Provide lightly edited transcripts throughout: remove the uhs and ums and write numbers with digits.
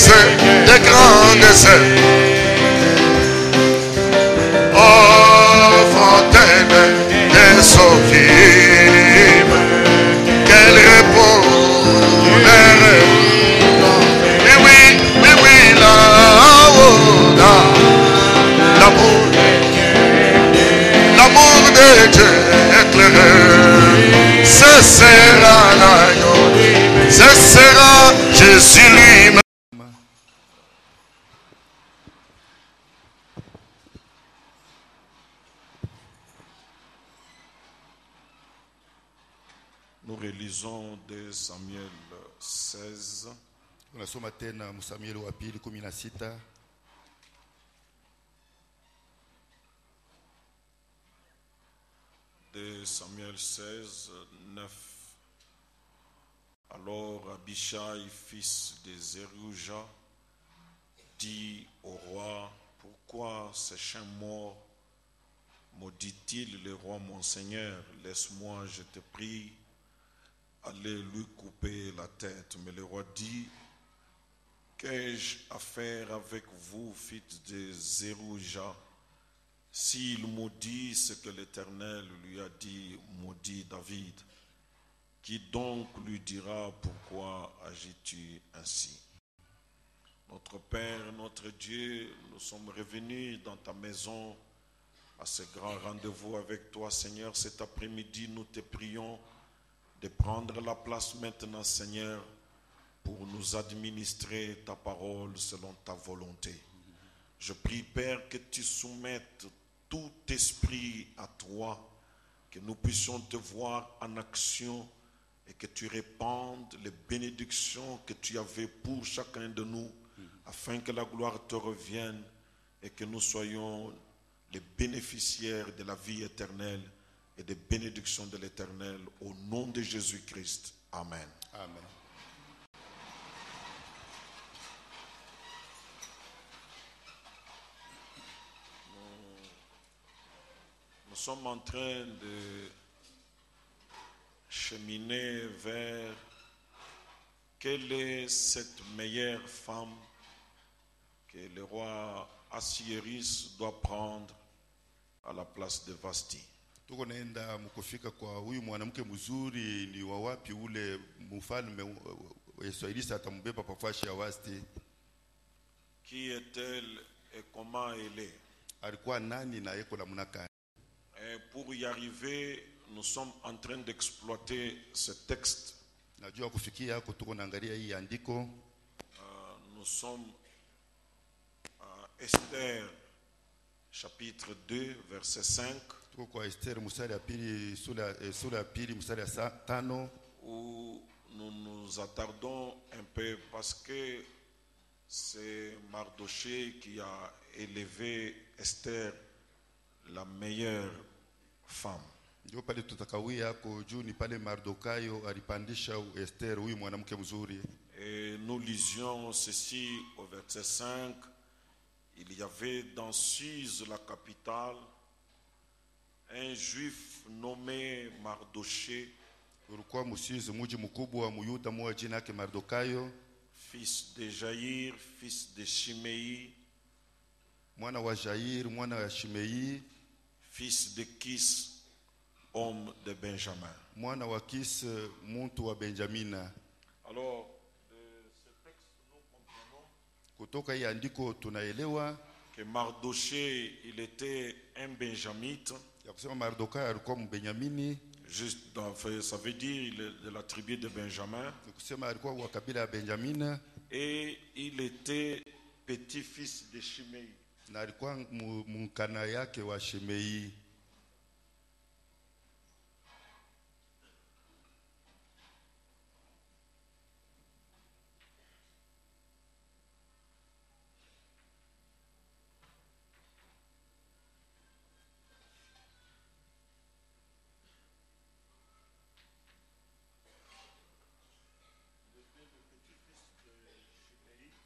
des grandes œuvres. Oh, fontaine des Sophie, qu'elle répond. Oui, là-haut, l'amour de Dieu éclairé, ce sera l'agneau, ce sera Jésus lui-même. Nous relisons de Samuel 16. Tunasoma tena Samueli wa pili 16. De Samuel 16, 9. Alors Abishai, fils de Zeruja, dit au roi, pourquoi ces chiens morts maudit-il le roi mon seigneur? Laisse-moi, je te prie, aller lui couper la tête. Mais le roi dit, qu'ai-je à faire avec vous, fils de Zeruja? S'il maudit ce que l'Éternel lui a dit, maudit David. Qui donc lui dira, pourquoi agis-tu ainsi? Notre Père, notre Dieu, nous sommes revenus dans ta maison à ce grand rendez-vous avec toi, Seigneur. Cet après-midi, nous te prions de prendre la place maintenant, Seigneur, pour nous administrer ta parole selon ta volonté. Je prie, Père, que tu soumettes tout esprit à toi, que nous puissions te voir en action et que tu répandes les bénédictions que tu avais pour chacun de nous, afin que la gloire te revienne et que nous soyons les bénéficiaires de la vie éternelle et des bénédictions de l'Éternel, au nom de Jésus-Christ. Amen. Amen. Nous sommes en train de cheminer vers quelle est cette meilleure femme que le roi Assuérus doit prendre à la place de Vasti. Tuko naenda mkufika kwa huyu mwanamke mzuri ni wa wapi ule mfalme Assuérus atambeba pafashi ya Vasti. Qui est-elle et comment elle est? Alikuwa nani na yeko namna gani? Et pour y arriver, nous sommes en train d'exploiter ce texte. Najua kufikia hapo tuko naangalia hii andiko. Nous sommes à Esther chapitre 2 verset 5. Tuko kwa Esther mstari ya pili sura ya pili mstari ya 5, où nous nous attardons un peu parce que c'est Mardoché qui a élevé Esther, la meilleure femme. Ndio pale tutakawia hapo juu ni pale Mardokayo alipandisha Esther huyu mwanamke mzuri. Et nous lisions ceci au verset 5. Il y avait dans Suse, la capitale, un juif nommé Mardoché, Ulikuwa Musizi mji mkubwa wa Muyuda mmoja jina yake Mardokayo, fils de Jair, fils de Shimei, mwana wa Jair, mwana wa Shimei, fils de Kis, homme de Benjamin. mwana wa Kis, muntu wa Benjamina. Alors, de ce texte, nous comprenons Kutoka hii andiko tunaelewa que Mardoché, il était un benjamite. ya kusema Mardokayo alikuwa Mbenyamini, Juste, ça veut dire il est de la tribu de Benjamin. kusema alikuwa wa kabila ya Benjamina, Et il était petit-fils de Shimei. na alikuwa mkana yake wa Shimei.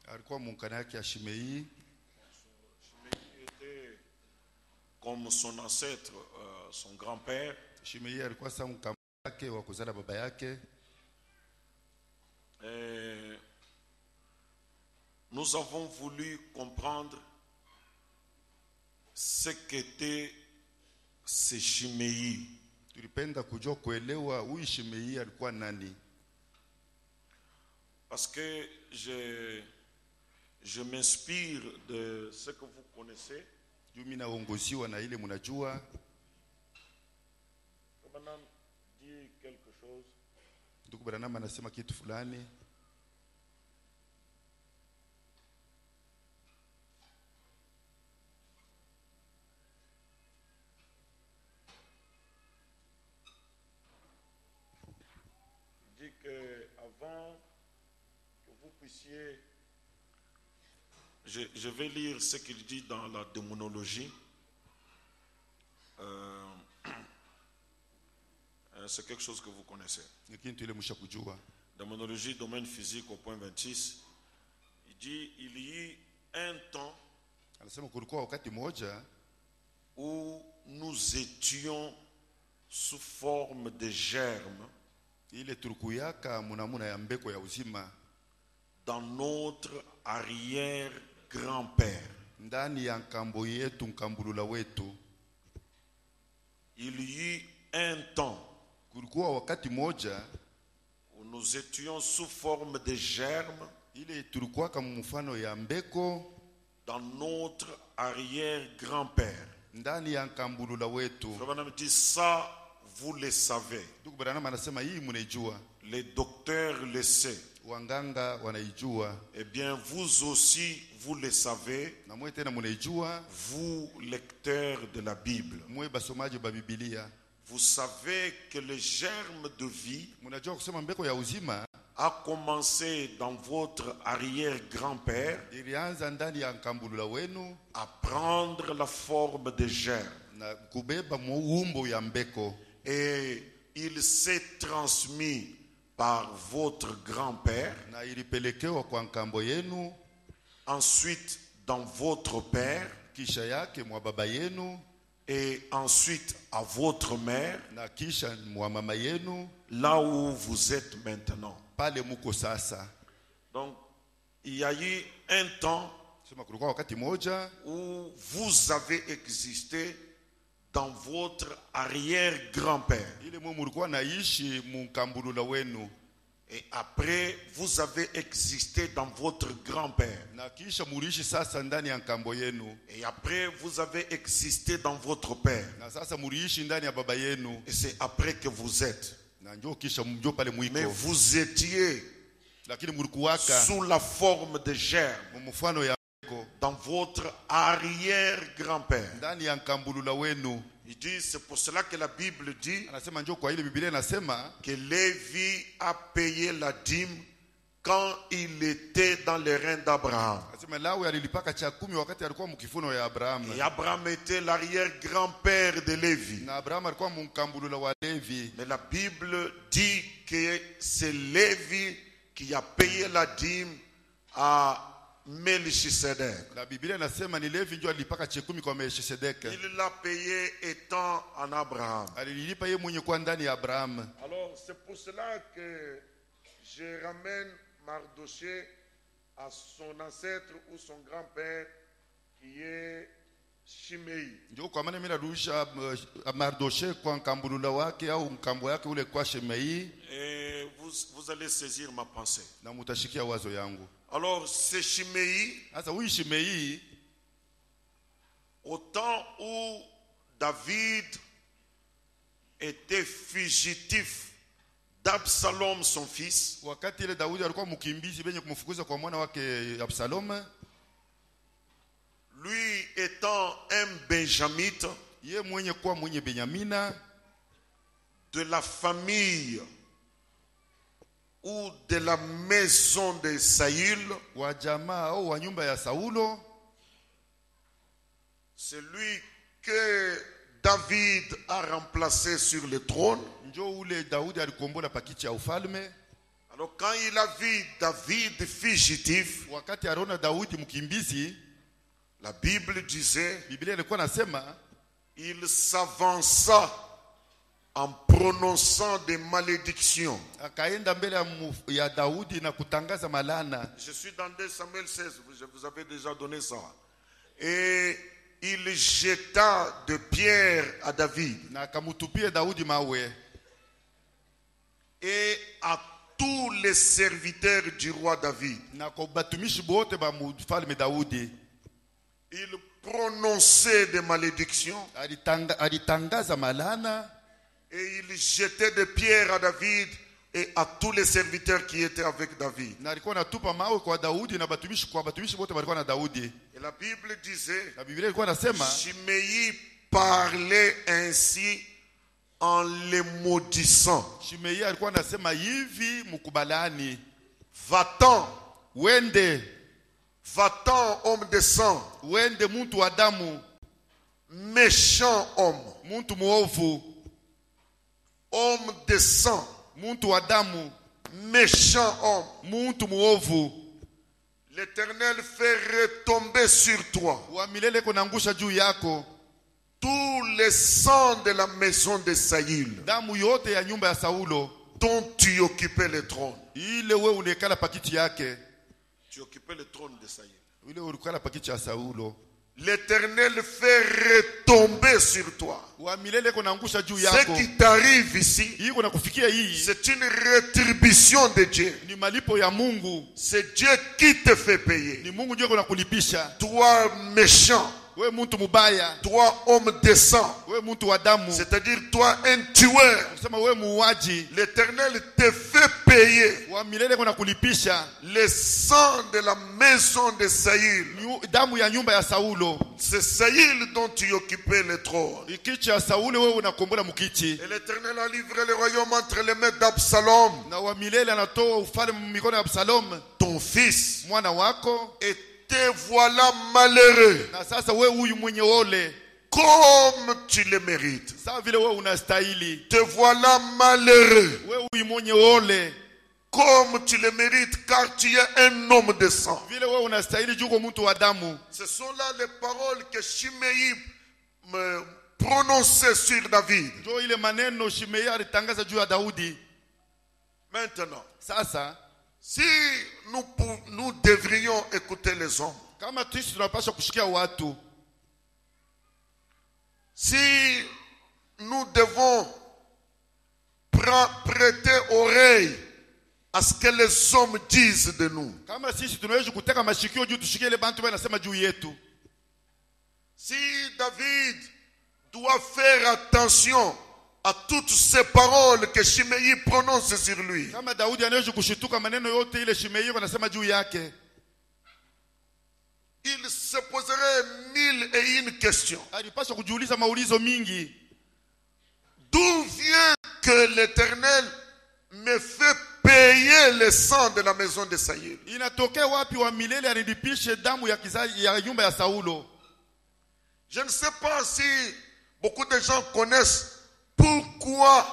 Alikuwa mkana yake ya Shimei. Shimei était comme son ancêtre, son grand-père. Shimei alikuwa sawa mkama yake wa kuzala baba yake. nous avons voulu comprendre ce qu'étaient ces Shimei. Tulipenda kujua kuelewa huyu Shimei alikuwa nani. Parce que je m'inspire de ce que vous connaissez. Mimi naongoziwa na ile mnajua. Branham dit quelque chose. Ndugu Branham anasema kitu fulani. Il dit que avant que vous puissiez, je vais lire ce qu'il dit dans la démonologie. C'est quelque chose que vous connaissez. Démonologie, domaine physique au point 26. Il dit il y eut un temps où nous étions sous forme de germes dans notre arrière-grand-père. Il y eut un temps où nous étions sous forme de germes dans notre arrière-grand-père. Frère dit ça, vous le savez. Les docteurs le savent. Eh bien, vous aussi, vous le savez, vous, lecteurs de la Bible. Vous savez que le germe de vie a commencé dans votre arrière-grand-père à prendre la forme de germe. Et il s'est transmis par votre grand-père, ensuite dans votre père, et ensuite à votre mère, là où vous êtes maintenant. Donc, il y a eu un temps où vous avez existé dans votre arrière-grand-père. Et après, vous avez existé dans votre grand-père. Et après, vous avez existé dans votre père. Et c'est après que vous êtes. Mais vous étiez sous la forme de germe dans votre arrière-grand-père. Il dit, c'est pour cela que la Bible dit que Lévi a payé la dîme quand il était dans les reins d'Abraham. Et Abraham était l'arrière-grand-père de Lévi. Mais la Bible dit que c'est Lévi qui a payé la dîme à Melchisedec. Il l'a payé étant en Abraham. Alors c'est pour cela que je ramène Mardoché à son ancêtre ou son grand-père qui est Shimei. Et vous allez saisir ma pensée. Alors, c'est Shimei, au temps où David était fugitif d'Absalom, son fils, lui étant un Benjamite de la famille ou de la maison de Saül, c'est lui que David a remplacé sur le trône. Alors quand il a vu David fugitif, la Bible disait, il s'avança en prononçant des malédictions. akaenda mbele ya Daudi na kutangaza malana. Je suis dans 2 Samuel 16, je vous avais déjà donné ça. Et il jeta de pierres à David Na akamutupia Daudi mawe et à tous les serviteurs du roi David. na kwa batumishi bote ba mfalme Daudi. Il prononçait des malédictions Alitangaza malana et il jetait des pierres à David et à tous les serviteurs qui étaient avec David. na alikuwa anatupa mawe kwa Daudi na batumishi bote walikuwa na Daudi. Et la Bible disait, Na Biblia ilikuwa nasema Shimei parlait ainsi en les maudissant. Shimei alikuwa anasema hivi mukubalani, Va-t'en, wende va-t'en, homme de sang, wende muntu wa damu, méchant homme, muntu muovu, homme de sang, muntu wa damu, méchant homme. muntu muovu. L'Éternel fait retomber sur toi Wa milele kunangusha juu yako tous les sangs de la maison de Saül damu yote ya nyumba ya Saulo, dont tu occupais le trône. ile we unekala pakiti yake, Tu occupais le trône de Saül. ile ulikala pakiti ya Saulo. L'Éternel fait retomber sur toi. Wa milele kunangusha juu Ce yako. qui t'arrive ici, Hii kuna kufikia hii c'est une rétribution de Dieu. ni malipo ya Mungu. C'est Dieu qui te fait payer. Ni Mungu ndio kuna kulipisha. Toi méchant, We muntu mubaya, toi homme de sang, we muntu wa damu, c'est-à-dire toi un tueur. sema we muuaji, L'Éternel te fait payer wa milele kuna kulipisha le sang de la maison de Saül. damu ya nyumba ya Saulo. C'est Saül dont tu occupais le trône. Ikichi ya Saulo wewe unakombola mkichi. Et l'Éternel a livré le royaume entre les mains d'Absalom, Na wa milele anatoa ufalme mikono ya Absalom ton fils. mwana wako. Et te voilà malheureux, Na sasa we huyu mwenye ole, comme tu le mérites. sawa vile we unastahili. Te voilà malheureux, We huyu mwenye ole, comme tu le mérites, car tu es un homme de sang. vile we unastahili juko mtu wa damu. Ce sont là les paroles que Shimei me prononçait sur David. Ndio ile maneno Shimei alitangaza juu ya Daudi. Maintenant, Sasa si nous devrions écouter les hommes, kama sisi tunapaswa kushikia watu, si nous devons prêter oreille à ce que les hommes disent de nous, kama sisi tunaweza kuteka mashikio juu tushikie ile bantu wanasema juu yetu. si David doit faire attention à toutes ces paroles que Shimei prononce sur lui, Kama Daudi anaweza kushituka maneno yote ile Shimei wanasema juu yake, il se poserait 1001 questions. alipaswa kujiuliza maulizo mingi. D'où vient que l'Éternel me fait payer le sang de la maison de Saül? Inatokea wapi wa milele anilipishe damu ya kizazi ya nyumba ya Saulo? Je ne sais pas si beaucoup de gens connaissent pourquoi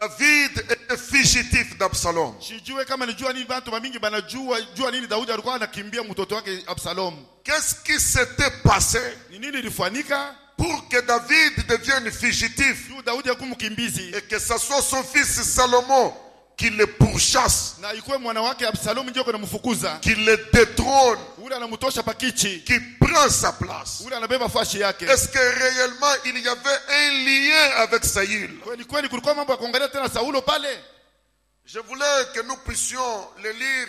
David était fugitif d'Absalom. Sijue kama nijua nini bantu mingi banajua nini Daudi alikuwa anakimbia mtoto wake Absalom. Qu'est-ce qui s'était passé Ni nini ilifanyika pour que David devienne fugitif juu Daudi akuwa mkimbizi et que ce soit son fils Salomon qui le pourchasse, na ikuwe mwana wake Absalom ndio anamfukuza, qui le détrône, ule anamtosha pakichi, qui prend sa place? ule anabeba fashi yake? Est-ce que réellement il y avait un lien avec Saül? Kweli kweli kulikuwa mambo ya kuangalia tena Saulo pale? Je voulais que nous puissions le lire,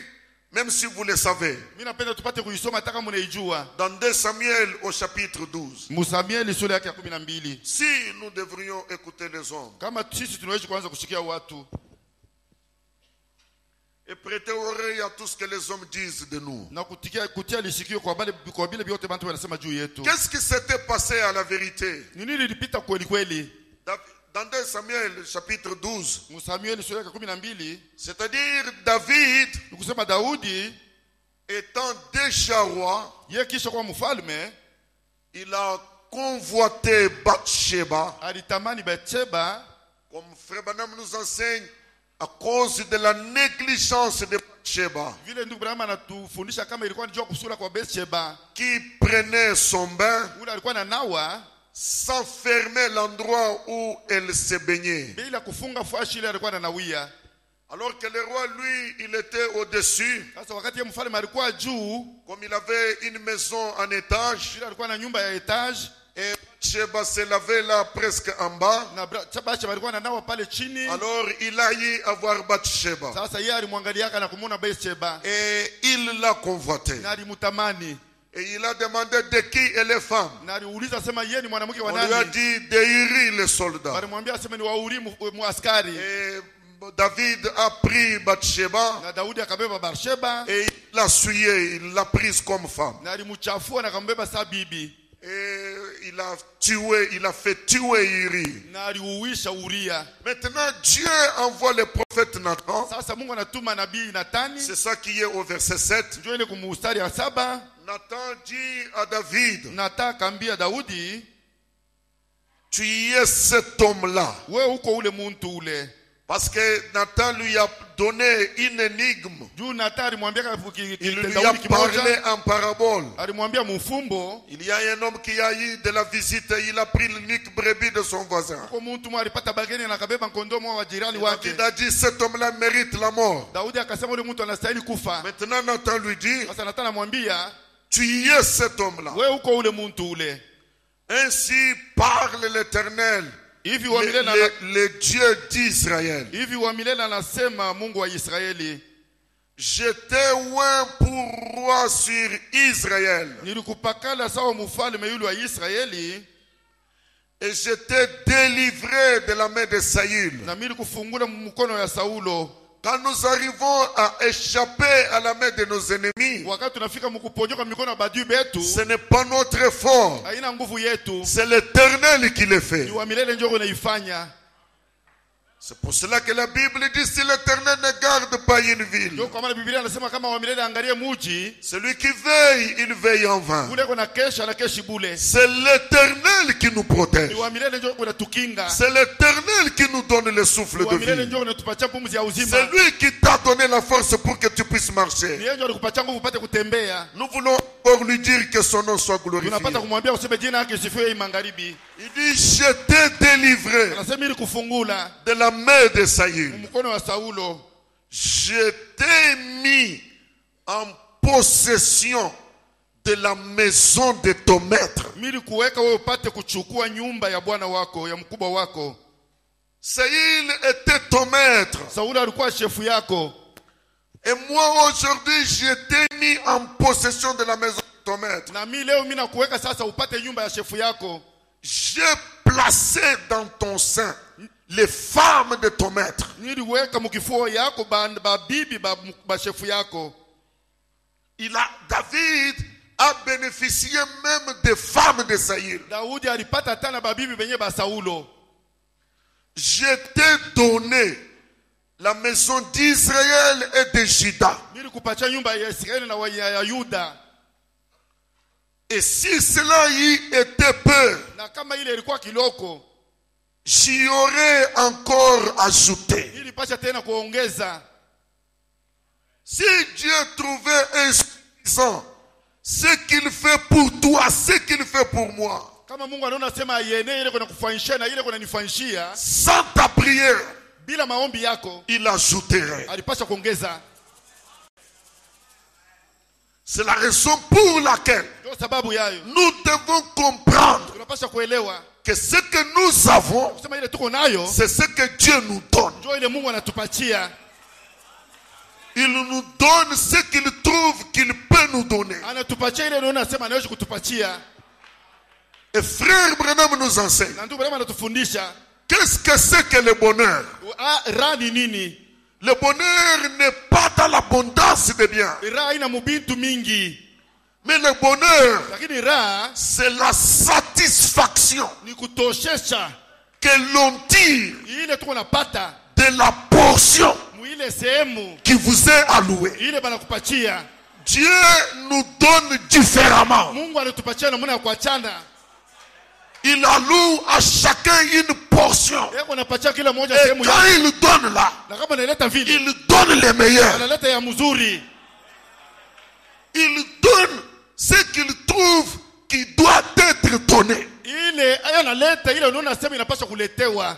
même si vous le savez, Mimi napenda tupate kuisoma hata kama unaijua. dans 2 Samuel au chapitre 12. Musamueli sura yake ya 12. Si nous devrions écouter les hommes Kama sisi tunaweza kuanza kushikia watu et prêter oreille à tout ce que les hommes disent de nous. na kutia lisikio kwa vile vyote bantu wanasema juu yetu. Qu'est-ce qui s'était passé à la vérité? Ni nini ilipita kweli kweli? Dans 2 Samuel chapitre 12, Musamueli sura yake 12, c'est-à-dire David, nikusema Daudi étant déjà roi, yeye kisha kwa mfalme il a convoité Bathsheba, alitamani Bathsheba, comme Frère Branham nous enseigne, à cause de la négligence de Bathsheba, vile ndugu Branham anatufundisha kama ilikuwa ni jua kusura kwa Bathsheba, qui prenait son bain ule alikuwa na nawa. sans fermer l'endroit où elle se baignait. bila kufunga fashi ile alikuwa ananawia. Alors que le roi, lui, il était au-dessus. Sasa wakati mfalme alikuwa juu, Comme il avait une maison en étage, ile alikuwa na nyumba ya etage, et Bathsheba se lavait là presque en bas. na Bathsheba alikuwa ananawa pale chini. Alors il a eu à voir Bathsheba. Sasa yeye alimwangalia na kumuona Bathsheba, Et il l'a convoité. na alimtamani, Et il a demandé de qui elle est femme. na aliuliza sema yeye ni mwanamke wa On lui a nani. dit de Uri le soldat. Alimwambia aseme ni wa Uri muaskari. Et David a pris Bathsheba Na Daudi akabeba Bathsheba, et il l'a souillée, il l'a prise comme femme. na alimchafua na akambeba saa bibi, Et il a fait tuer Uri. na aliuisha Uria. Maintenant, Dieu envoie le prophète Nathan. Sasa Mungu anatuma nabii Natani. C'est ça qui est au verset 7. Njoo ile kumustari ya 7. Nathan dit à David, Nataka akaambia Daudi, tu y es cet homme-là. wewe uko ule muntu ule. Parce que Nathan lui a donné une énigme. Juu Natani alimwambia Il lui a parlé en parabole. alimwambia mfumbo. Il y a un homme qui a eu de la visite et il a pris l'unique brebis de son voisin. Kwa muntu mwa alipata bageni na akabeba kondomo wa jirani wake. David a dit, cet homme-là mérite la mort. Daudi akasema ule muntu anastahili kufa. Maintenant Nathan lui dit, Sasa Natani anamwambia, tu y es cet homme-là. wewe uko ule muntu ule. Ainsi parle l'Éternel, Hivi wa milele le Dieu d'Israël. hivi wa milele anasema Mungu wa Israeli, Je t'ai oint pour roi sur Israël. nilikupakala sawa mfalme yule wa Israeli, Et je t'ai délivré de la main de Saül. na mimi nilikufungula mkono ya Saulo. Quand nous arrivons à échapper à la main de nos ennemis, Wakati tunafika mkuponyoka mikono ya badui betu, ce n'est pas notre effort, haina nguvu yetu, c'est l'Éternel qui le fait. ni wa milele ndio unaifanya. C'est pour cela que la Bible dit, si l'Éternel ne garde pas une ville, Ndio kwa maana Biblia inasema kama wa milele angalie muji, celui qui veille, il veille en vain. ule kuna kesha na keshi bule. C'est l'Éternel qui nous protège. Ni wa milele ndio kuna tukinga. C'est l'Éternel qui nous donne le souffle Wa de milele vie. ndio unatupatia pumzi ya uzima. C'est lui qui t'a donné la force pour que tu puisses Ni marcher. yeye ndio alikupatia nguvu upate kutembea. Nous voulons encore lui dire que son nom soit glorifié. Tunapata kumwambia useme jina lake sifiwe hii magharibi. Il dit, je t'ai délivré Anasema ili kufungula de la main de Saül. mkono wa Saulo. Je t'ai mis en possession de la maison de ton maître. Mimi kuweka wewe upate kuchukua nyumba ya bwana wako, ya mkubwa wako. Saül était ton maître. Saulo alikuwa shefu yako. Et moi aujourd'hui, je t'ai mis en possession de la maison de ton maître. Na mimi leo mimi nakuweka sasa upate nyumba ya shefu yako. J'ai placé dans ton sein les femmes de ton maître. Niliweka mkifua yako ba bibi ba shefu yako. David a bénéficié même des femmes de Saül. Daudi alipata tena ba bibi benye ba Saulo. Je t'ai donné la maison d'Israël et de Juda. Nilikupatia nyumba ya Israeli na ya Yuda. Et si cela y était peu, Na kama ile ilikuwa kiloko, j'y aurais encore ajouté. nilipasha tena kuongeza. Si Dieu trouvait insuffisant ce qu'il fait pour toi, ce qu'il fait pour moi, Kama Mungu anaona sema yene ile kuna kufanyishia na ile kuna nifanyishia, sans ta prière, bila maombi yako il ajouterait. alipasha kuongeza. C'est la raison pour laquelle Ndio sababu yayo nous devons comprendre tunapasha kuelewa que ce que nous avons, kusema ile tuko nayo c'est ce que Dieu nous donne. ndio ile Mungu anatupatia. Il nous donne ce qu'il trouve qu'il peut nous donner. Anatupatia ile anaona sema anaweza kutupatia. Et frère Branham nous enseigne. Na ndio Branham anatufundisha Qu'est-ce que c'est que le bonheur? raha ni nini? Le bonheur n'est pas dans l'abondance de biens. Raha ina mubintu mingi, Mais le bonheur, lakini raha c'est la satisfaction ni kutoshesha que l'on tire ile tuko napata de la portion muile sehemu qui vous est allouée. ile banakupatia. Dieu nous donne différemment. Mungu anatupatia namna ya kuachana. Il alloue à chacun une portion. Yeye anapatia kila mmoja Et sehemu quand yake. il donne là, Na kama analeta vile, il donne les meilleurs. analeta ya mzuri. Il donne ce qu'il trouve qui doit être donné. Ile ile analeta ile unaona sema inapaswa kuletewa.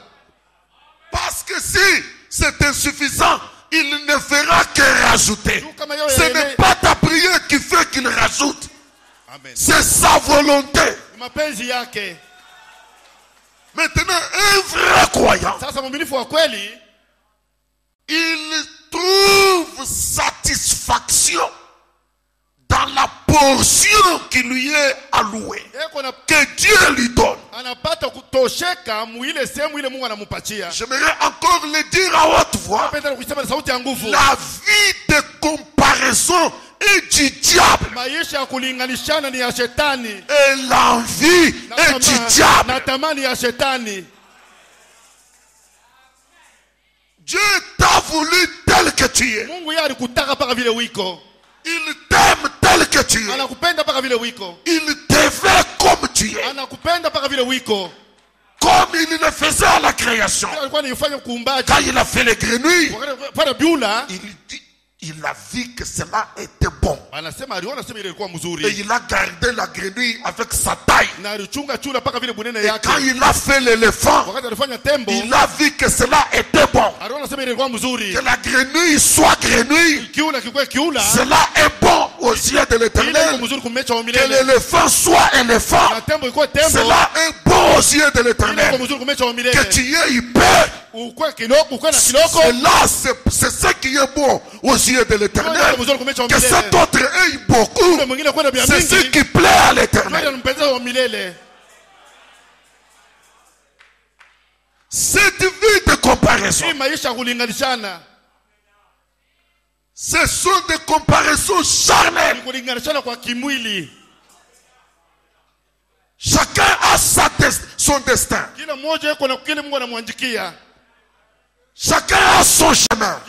Parce que si c'est insuffisant, il ne fera que rajouter. Ce n'est pas ta prière qui fait qu'il rajoute. Amen. C'est sa volonté. Mapenzi yake. Maintenant, un vrai croyant, sasa mwaminifu wa kweli, il trouve satisfaction dans la portion qui lui est allouée, que Dieu lui donne. Anapata kutosheka muile sehemu ile Mungu anampatia. J'aimerais encore le dire à haute voix. Napenda kusema na sauti ya nguvu. La vie de comparaison est du diable. Maisha ya kulinganishana ni ya shetani. Et l'envie est du diable. Na tamani ya shetani. Dieu t'a voulu tel que tu es. Mungu yeye alikutaka paka vile wiko. Il t'aime tel que tu es. Anakupenda paka vile wiko. Il te veut comme tu es. Anakupenda paka vile wiko. Comme il le faisait à la création. Quand il a fait les grenouilles, il a vu que cela était bon. Et il a gardé la grenouille avec sa taille. Et quand il a fait l'éléphant, il a vu que cela était bon. Que la grenouille soit grenouille, cela est bon aux yeux de l'Éternel. Que l'éléphant soit éléphant, cela est bon aux yeux de l'Éternel. Que tu aies peur, cela c'est ce qui est bon aux yeux de l'Éternel. Que cet autre ait beaucoup, c'est ce qui plaît à l'Éternel. Cette vie de comparaison, ce sont des comparaisons charnelles. Chacun a son destin. Chacun a son chemin.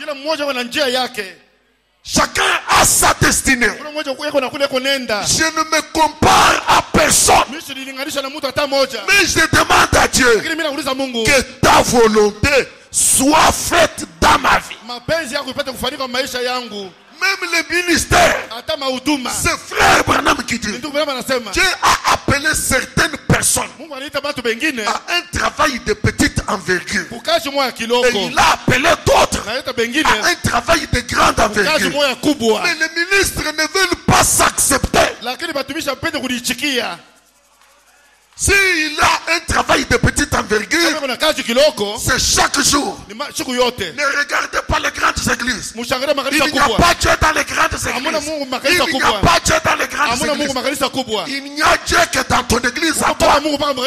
Chacun a sa destinée. Je ne me compare à personne. Mais je demande à Dieu que ta volonté soit faite dans ma vie. Même les ministères, c'est frère Branham qui dit, Dieu a appelé certaines personnes à un travail de petite envergure. Et il a appelé d'autres à un travail de grande envergure. Mais les ministres ne veulent pas s'accepter. S'il a un travail de petite envergure, c'est chaque jour. Ne regardez pas les grandes églises. Il n'y a pas Dieu dans les grandes églises. Il n'y a pas Dieu dans les grandes églises. Il n'y a Dieu que dans ton église à toi.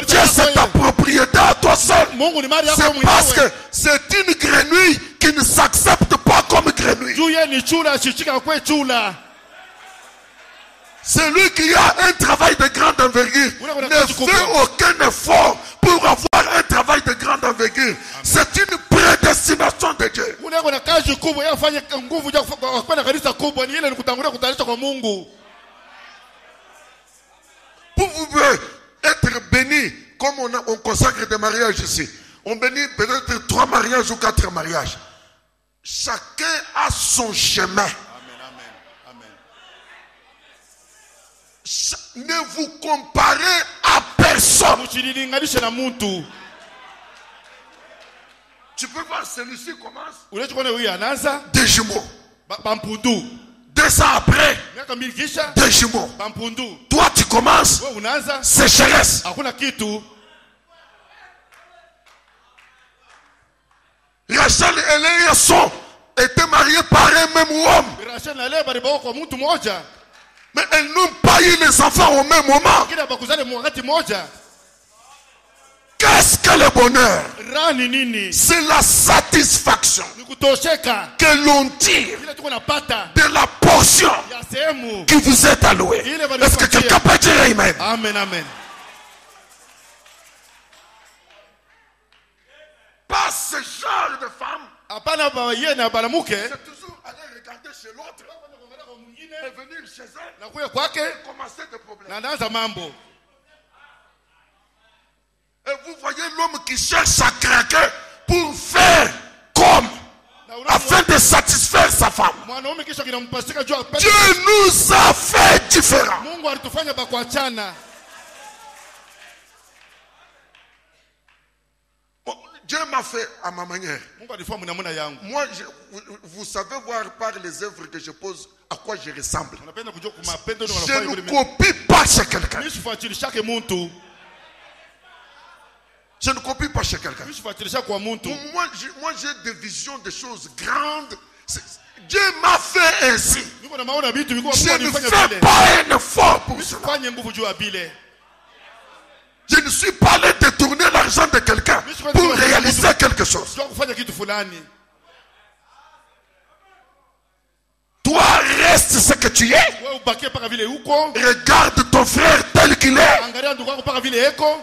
Dieu c'est ta propriété à toi seul. C'est parce que c'est une grenouille qui ne s'accepte pas comme grenouille. Celui qui a un travail de grande envergure ne fait aucun effort pour avoir un travail de grande envergure. C'est une prédestination de Dieu. Pour vous être béni, comme on consacre des mariages ici, on bénit peut-être 3 mariages ou 4 mariages. Chacun a son chemin. Ne vous comparez à personne. Tu peux voir celui-ci commence. 2 jumeaux. 2 ans après. 2 jumeaux. Toi tu commences. Sécheresse. Rachel et Léa étaient mariés par un même homme. Mais elles n'ont pas eu les enfants au même moment. Qu'est-ce que le bonheur? C'est la satisfaction que l'on tire de la portion qui vous est allouée. Est-ce que quelqu'un peut dire amen? Amen, amen. Pas ce genre de femme. C'est toujours aller regarder chez l'autre. Et venir chez elle et commencer des problèmes. Et vous voyez l'homme qui cherche à craquer pour faire comme, afin de satisfaire sa femme. Dieu nous a fait différents. Dieu m'a fait à ma manière. Moi, vous savez voir par les œuvres que je pose à quoi je ressemble. Je ne copie pas chez quelqu'un. Je ne copie pas chez quelqu'un. Moi, j'ai des visions de choses grandes. Dieu m'a fait ainsi. Je ne fais pas un effort pour cela. Je ne suis pas allé détourner l'argent de quelqu'un pour réaliser quelque chose. Toi, reste ce que tu es. Regarde ton frère tel qu'il est.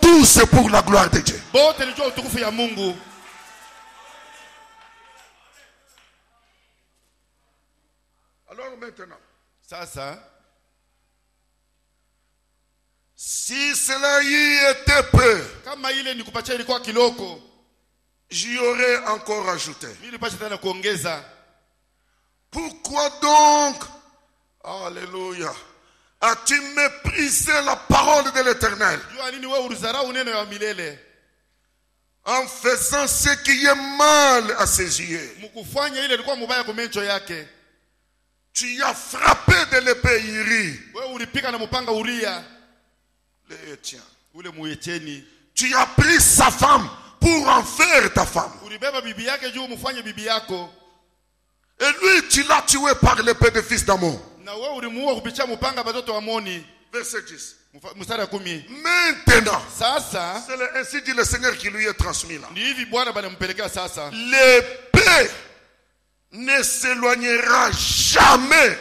Tout c'est pour la gloire de Dieu. Alors maintenant, si cela y était peu, j'y aurais encore ajouté. Pourquoi donc, alléluia, as-tu méprisé la parole de l'Éternel en faisant ce qui est mal à ses yeux? Tu as frappé de l'épée Uri, les Hétiens. Tu as pris sa femme pour en faire ta femme. Et lui, tu l'as tué par l'épée de fils d'Amon. Verset 10. Maintenant, c'est ainsi dit le Seigneur qui lui est transmis là. L'épée ne s'éloignera jamais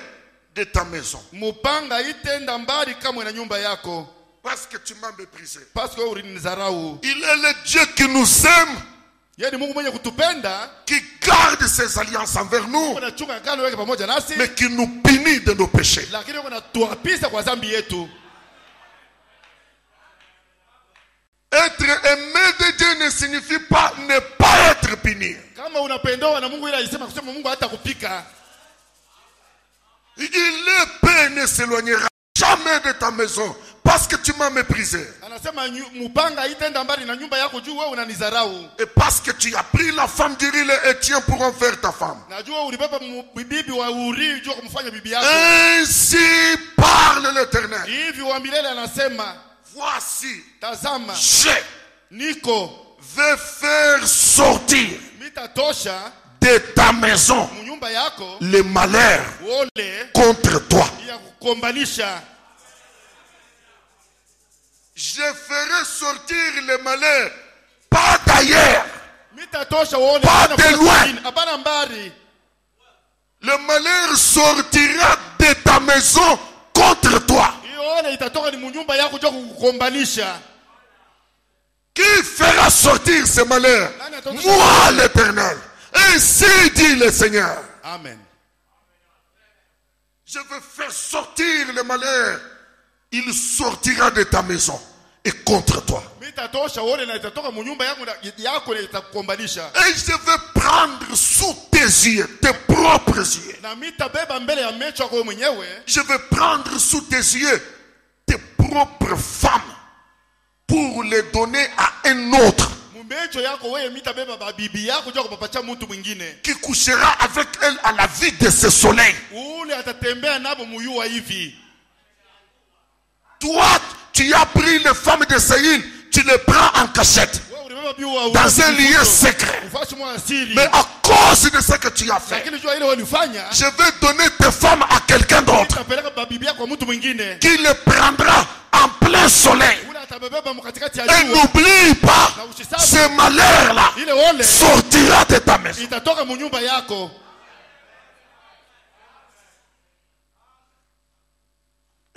de ta maison. Parce que tu m'as méprisé. Il est le Dieu qui nous aime, qui garde ses alliances envers nous, mais qui nous punit de nos péchés. Être aimé de Dieu ne signifie pas ne pas être puni. L'épée ne s'éloignera jamais de ta maison parce que tu m'as méprisé. Et parce que tu as pris la femme d'Uri les Hétiens pour en faire ta femme. Ainsi parle l'Éternel. Voici, je vais faire sortir de ta maison le malheur contre toi. Je ferai sortir le malheur, pas d'ailleurs, pas de loin. Le malheur sortira de ta maison contre toi. Qui fera sortir ce malheur? Moi, l'Éternel. Ainsi dit le Seigneur. Amen. Je veux faire sortir le malheur. Il sortira de ta maison et contre toi. Et je vais prendre sous tes yeux, tes propres yeux. Je vais prendre sous tes yeux tes propres femmes pour les donner à un autre qui couchera avec elle à la vue de ce soleil. Toi, tu as pris les femmes de Séhir, tu les prends en cachette, dans un lieu secret. Mais à cause de ce que tu as fait, je vais donner tes femmes à quelqu'un d'autre qui les prendra en plein soleil. Et n'oublie pas, ce malheur-là sortira de ta maison.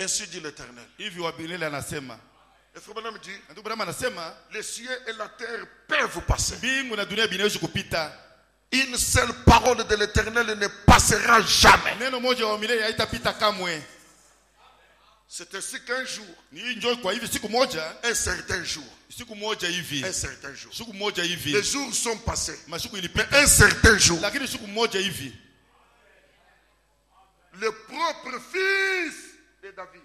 Ainsi dit l'Éternel. Et frère Branham dit, les cieux et la terre peuvent passer. Une seule parole de l'Éternel ne passera jamais. C'est ainsi qu'un jour, un certain jour, les jours sont passés, mais un certain jour, le propre fils de David,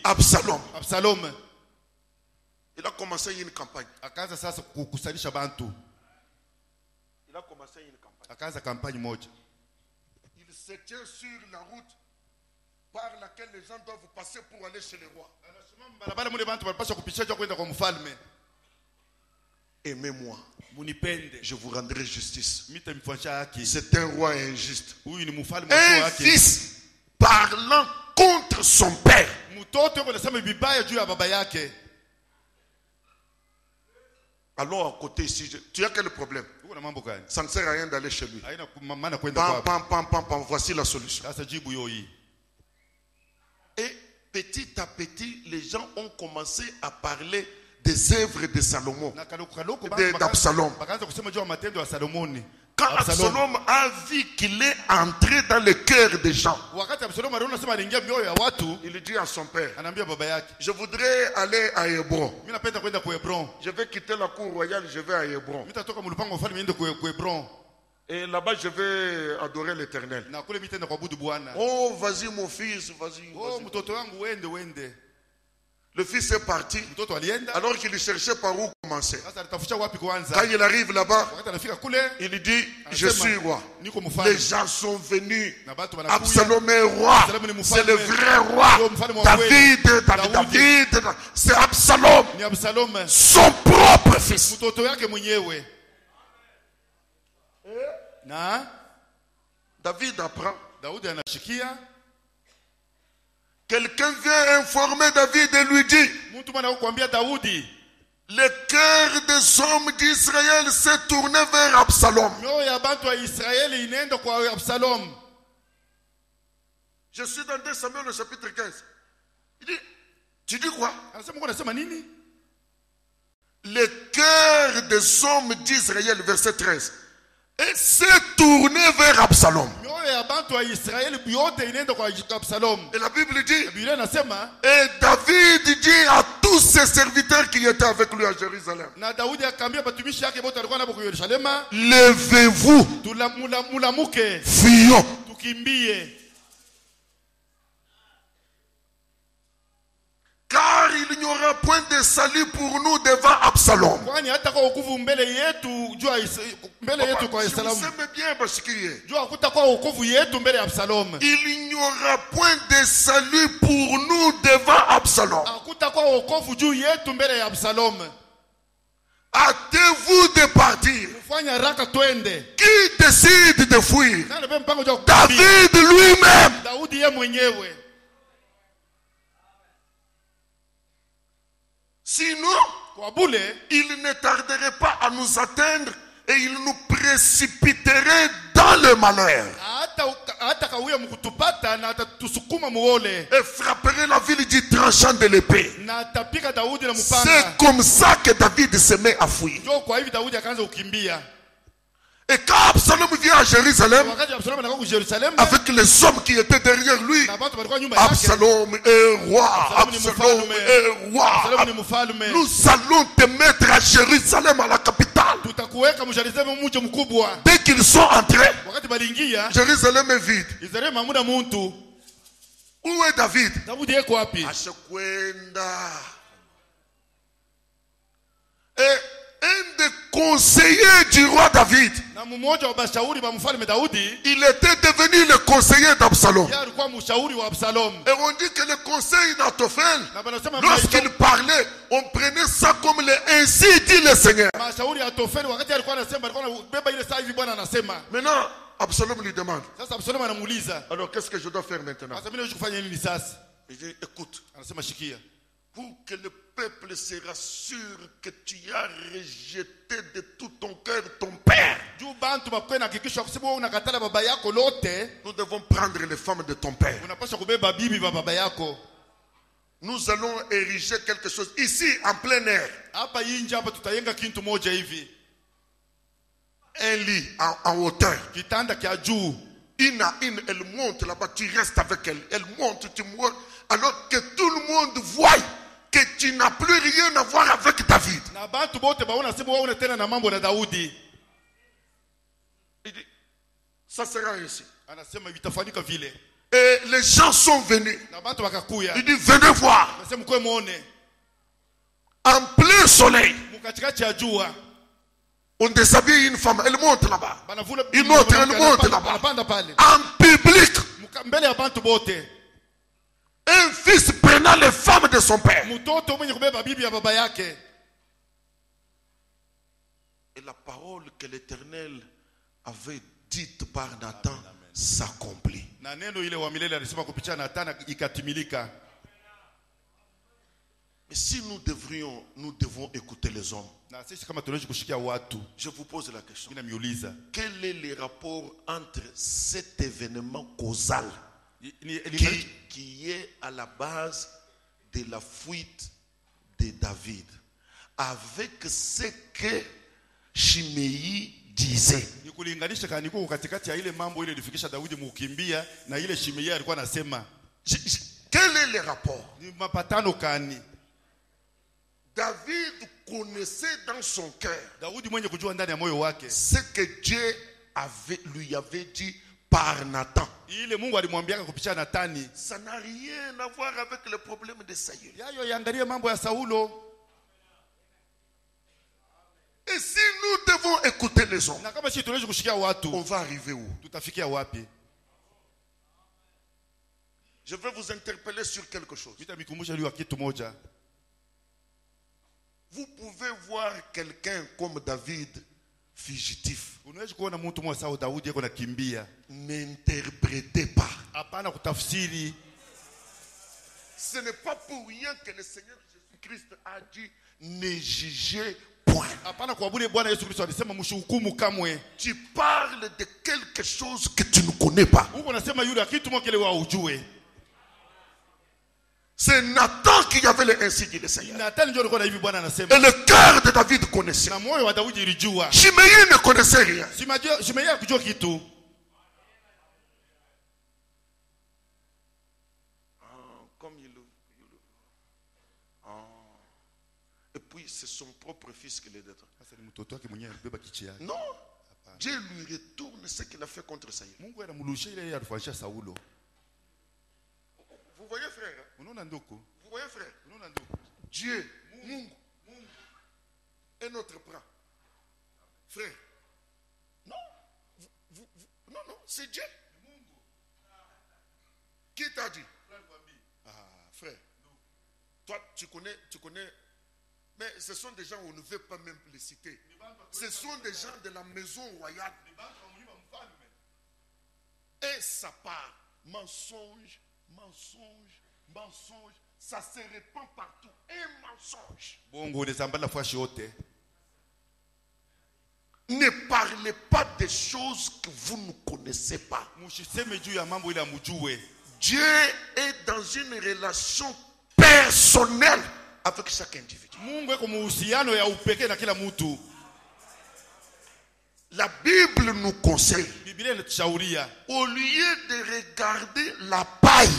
Absalom, Il a commencé une campagne. Akaanza sasa kukusanyisha bantu. Il a commencé une campagne. Akaanza kampani moja. Il se tient sur la route par laquelle les gens doivent passer pour aller chez le roi. Barabara mule bantu balipaswa kupitia kwenda kwa mfalme. Aimez-moi. Munipende. Je vous rendrai justice. Mitamfanyia haki. C'est un roi injuste. Huyu ni mfalme Un fils parlant contre son père. Mtoto yuko anasema vibaya juu ya baba yake. Allons à côté ici. Tu as quel problème? Ça ne sert à rien d'aller chez lui. Voici la solution. Et petit à petit, les gens ont commencé à parler des œuvres de Salomon, d'Absalom. Quand Absalom a vu qu'il est entré dans le cœur des gens, il dit à son père, je voudrais aller à Hébron. Je vais quitter la cour royale, je vais à Hébron. Et là-bas, je vais adorer l'Éternel. Oh, vas-y mon fils, vas-y. Le fils est parti, alors qu'il cherchait par où commencer. Quand il arrive là-bas, il dit, je suis roi. Les gens sont venus. Absalom est roi. C'est le vrai roi. David, c'est Absalom, son propre fils. David apprend. Quelqu'un vient informer David et lui dit, le cœur des hommes d'Israël s'est tourné vers Absalom. Je suis dans 2 Samuel au chapitre 15. Il dit, tu dis quoi? Le cœur des hommes d'Israël, verset 13, et s'est tourné vers Absalom. Et la Bible dit, et David dit à tous ses serviteurs qui étaient avec lui à Jérusalem, levez-vous, fuyons. Car il n'y aura point de salut pour nous devant Absalom. Si vous aimez bien Bashkiye, il n'y aura point de salut pour nous devant Absalom. Hâtez-vous de partir. Qui décide de fuir? David lui-même. Sinon, il ne tarderait pas à nous atteindre et il nous précipiterait dans le malheur. Et frapperait la ville du tranchant de l'épée. C'est comme ça que David se met à fuir. Et quand Absalom vient à Jérusalem, avec les hommes qui étaient derrière lui, Absalom est roi, Absalom est roi. Nous allons te mettre à Jérusalem, à la capitale. Dès qu'ils sont entrés, Jérusalem est vide. Où est David? Et un des conseillers du roi David, il était devenu le conseiller d'Absalom. Et on dit que le conseil d'Atophel, lorsqu'il parlait, on prenait ça comme le ainsi dit le Seigneur. Maintenant, Absalom lui demande, alors qu'est-ce que je dois faire maintenant? Il dit, écoute, pour que le peuple se rassure que tu as rejeté de tout ton cœur ton père, nous devons prendre les femmes de ton père. Nous allons ériger quelque chose ici en plein air. Un lit en hauteur. Elle monte là-bas, tu restes avec elle. Elle monte, tu montes. Alors que tout le monde voit que tu n'as plus rien à voir avec David. Il dit, ça sera ainsi. Et les gens sont venus. Il dit, venez voir. En plein soleil. On déshabille une femme, elle monte là-bas. Une autre, elle monte là-bas. En public. Un fils prenant les femmes de son père. Et la parole que l'Éternel avait dite par Nathan s'accomplit. Mais si nous devons écouter les hommes. Je vous pose la question. Quel est le rapport entre cet événement causal qui est à la base de la fuite de David avec ce que Shimei disait? Quel est le rapport? David connaissait dans son cœur ce que Dieu lui avait dit par Nathan. Ça n'a rien à voir avec le problème de Saül. Et si nous devons écouter les hommes, on va arriver où? Je vais vous interpeller sur quelque chose. Vous pouvez voir quelqu'un comme David fugitif. N'interprétez pas. Ce n'est pas pour rien que le Seigneur Jésus-Christ a dit ne jugez point. Tu parles de quelque chose que tu ne connais pas. C'est Nathan qui avait ainsi dit le Seigneur. Et le cœur de David connaissait. Shimei ne connaissait rien. Et puis c'est son propre fils qui l'est d'être. Non. Dieu lui retourne ce qu'il a fait contre Saül. Vous voyez frère? Vous voyez frère? Dieu, Mungu, est notre bras. Frère. Non. Non, c'est Dieu. Qui t'a dit? Frère. Toi, tu connais. Mais ce sont des gens où on ne veut pas même les citer. Ce sont des gens de la maison royale. Et ça part. Mensonge. Ça se répand partout. Un mensonge. Ne parlez pas des choses que vous ne connaissez pas. Dieu est dans une relation personnelle avec chaque individu. La Bible nous conseille, au lieu de regarder la paille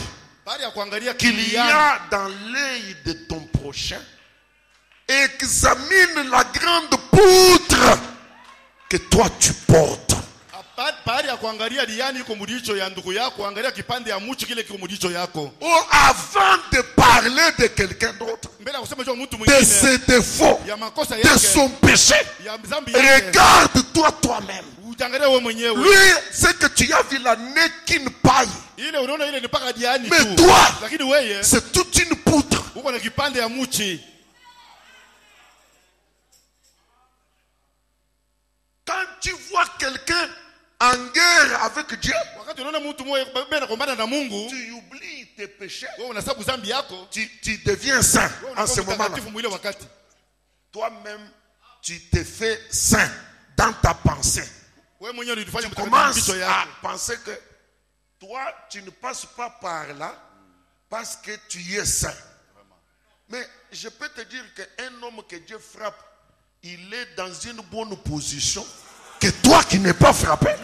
qu'il y a dans l'œil de ton prochain, examine la grande poutre que toi tu portes. Ou avant de parler de quelqu'un d'autre, de ses défauts, de son péché, regarde-toi toi-même. Lui, c'est que tu as vu la n'est qu'une paille. Mais toi, c'est toute une poutre. Quand tu vois quelqu'un en guerre avec Dieu, tu oublies tes péchés, tu deviens saint en ce moment-là. Toi-même, tu te fais saint dans ta pensée. Tu commences à penser que toi, tu ne passes pas par là parce que tu es saint. Mais je peux te dire qu'un homme que Dieu frappe, il est dans une bonne position que toi qui n'es pas frappé.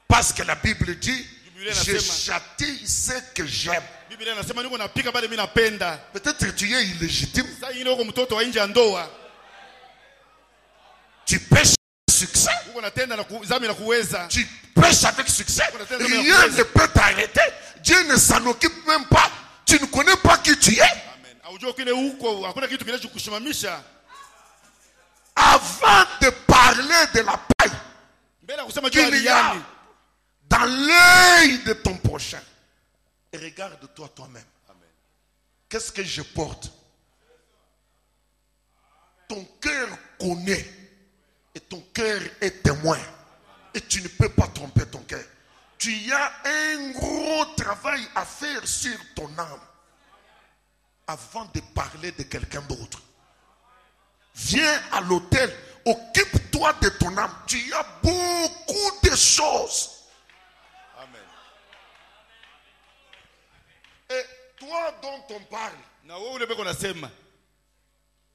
Parce que la Bible dit, je châtie ce que j'aime. Peut-être que tu es illégitime. Tu pêches succès. Tu prêches avec succès, rien ne peut t'arrêter. Dieu ne s'en occupe même pas. Tu ne connais pas qui tu es. Amen. Avant de parler de la paille qu'il y a dans l'œil de ton prochain, regarde-toi toi-même. Qu'est-ce que je porte? Ton cœur connaît et ton cœur est témoin. Et tu ne peux pas tromper ton cœur. Tu as un gros travail à faire sur ton âme avant de parler de quelqu'un d'autre. Viens à l'hôtel, occupe-toi de ton âme. Tu as beaucoup de choses. Amen. Et toi dont on parle,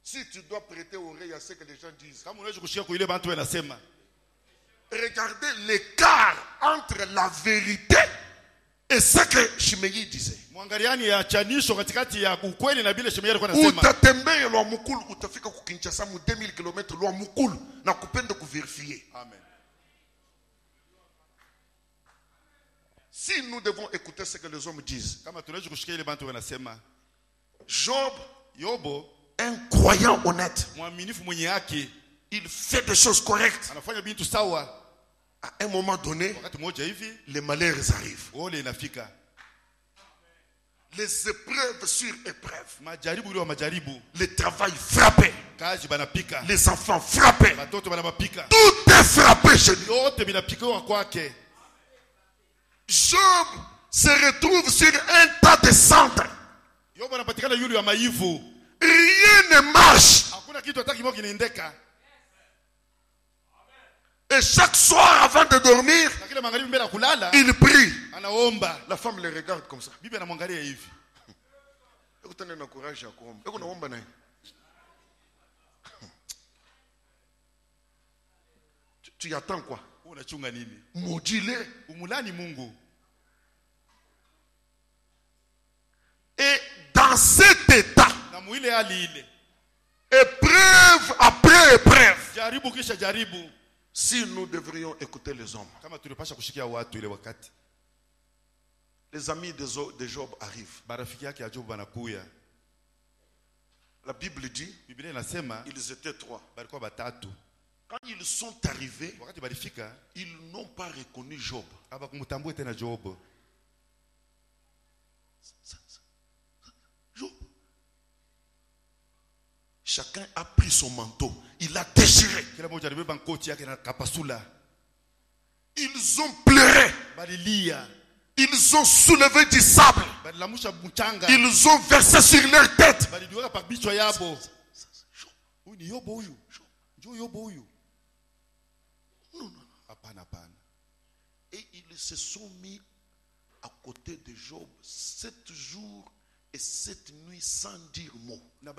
si tu dois prêter oreille à ce que les gens disent, regardez l'écart entre la vérité et ce que Shimei disait. Utatembea lwa mukulu utafika ku Kinshasa mu 2000 km lwa mukulu na kupenda kuvérifier. Amen. Si nous devons écouter ce que les hommes disent, Job, un croyant honnête, il fait des choses correctes. À un moment donné, les malheurs arrivent. Les épreuves sur épreuves. Le travail frappé. Les enfants frappés. Tout est frappé chez lui. Job se retrouve sur un tas de cendres. Rien ne marche. Et chaque soir avant de dormir, il prie. La femme le regarde comme ça. Tu attends quoi? Et dans cet état, épreuve après épreuve, si nous devrions écouter les hommes, les amis de Job arrivent. La Bible dit, ils étaient 3. Quand ils sont arrivés, ils n'ont pas reconnu Job. Job. Chacun a pris son manteau. Il l'a déchiré. Ils ont pleuré. Ils ont soulevé du sable. Ils ont versé sur leur tête. Et ils se sont mis à côté de Job 7 jours et 7 nuits sans dire mot. À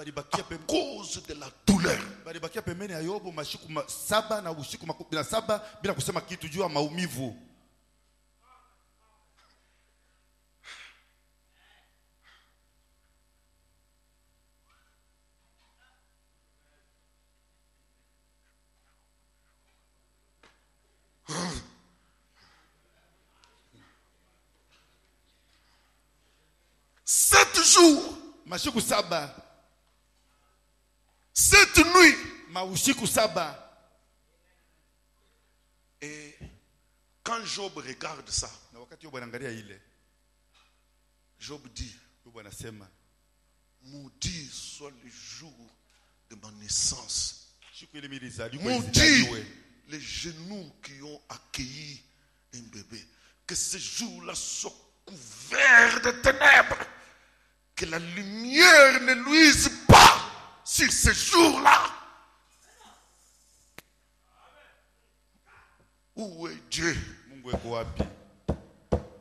cause de la douleur. Sept jours, 7 nuits. Et quand Job regarde ça, Job dit, maudit soit le jour de ma naissance. Maudit les genoux qui ont accueilli un bébé. Que ce jour-là soit couvert de ténèbres. Que la lumière ne luise pas sur ce jour-là. Où est Dieu?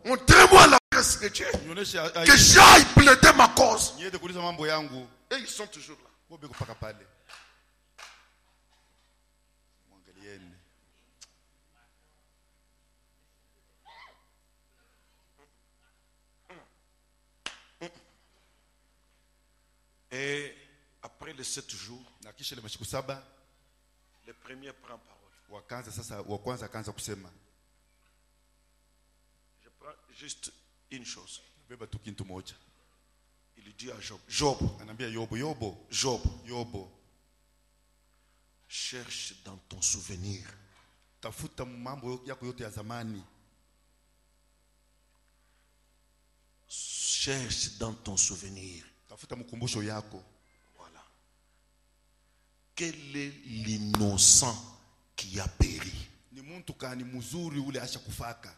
Montrez-moi la grâce de Dieu. Que j'aille plaider ma cause. Et ils sont toujours là. Et après les 7 jours, le premier prend parole. Juste une chose. Beba tu kintu moja. Il dit à Job, Job, Anambia Yobo. Job, cherche dans ton souvenir. Tafuta mambo yako yote ya zamani. Cherche dans ton souvenir. Tafuta mkumbusho yako. Voilà. Quel est l'innocent qui a péri? Ni muntu kani mzuri ule asha kufaka.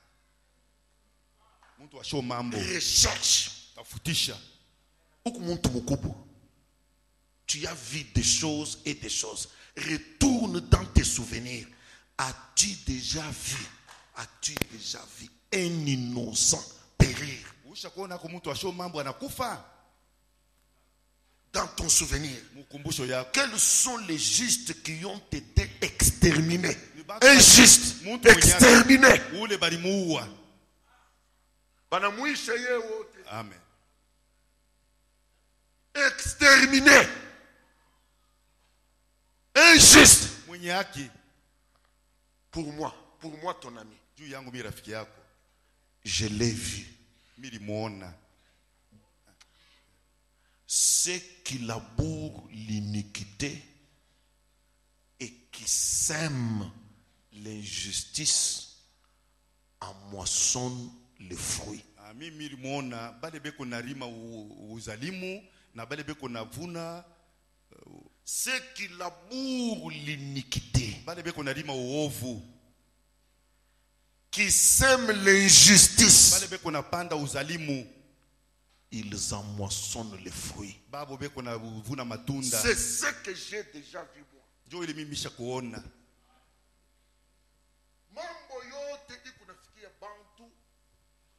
Muntu washo mambo. Recherche. Tafutisha. Tu as vu des choses et des choses. Retourne dans tes souvenirs. As-tu déjà vu un innocent périr? Dans ton souvenir, quels sont les justes qui ont été exterminés? Injustes, exterminés. Amen. Exterminé, injuste. Pour moi ton ami, je l'ai vu. Ceux qui labourent l'iniquité et qui sèment l'injustice en moissonnent les fruits. Ceux qui labourent l'iniquité, qui sèment l'injustice, ils en moissonnent les fruits. C'est ce que j'ai déjà vu moi. Mambo yote ikunafikia bantu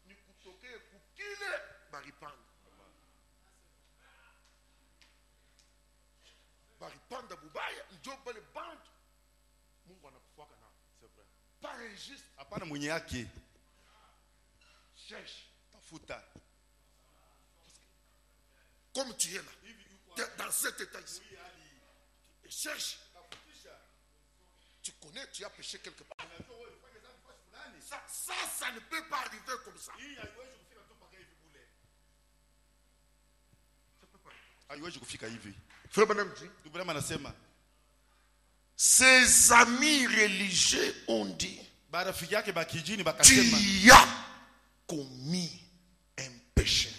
ni kutokea kukile baripanda. Baripanda bubaya ndio pale bantu Mungu anakufuaka na. C'est vrai. Pas injuste. Hapana mwenye yake. Cherche, tafuta. Comme tu es là, dans cet état ici. Et cherche. Tu connais, tu as péché quelque part. Ça ne peut pas arriver comme ça. Frère Branham dit, ses amis religieux ont dit, tu as commis un péché.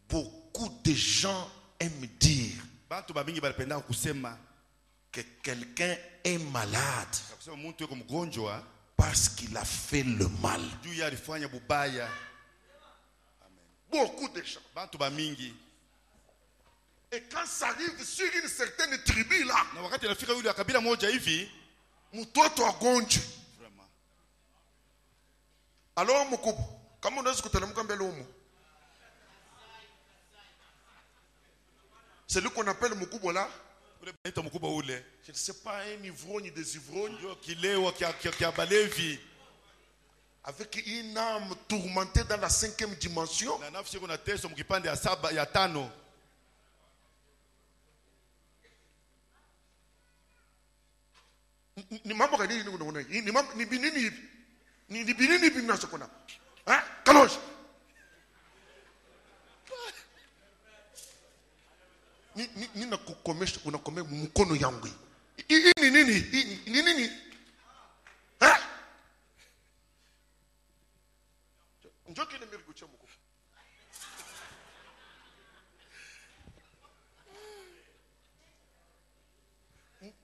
Beaucoup de gens aiment dire que quelqu'un est malade parce qu'il a fait le mal. Beaucoup de gens. Et quand ça arrive sur une certaine tribu là, mtoto agonjwa. Alors mkubwa, kama unaweza kuteremka mbele humo. C'est lui qu'on appelle mkubwa là. Je ne sais pas, un ivrogne des ivrognes. Avec une âme tourmentée dans la 5e dimension. Ni mambo gani hivi unaona hii? Ni mambo ni binini hivi? Ni binini hivi mnachokona? Kalosh. Ni na kukomesha unakomea mkono yangu hii. Hii ni nini? Ni nini? Njoo kile mirigucha mko.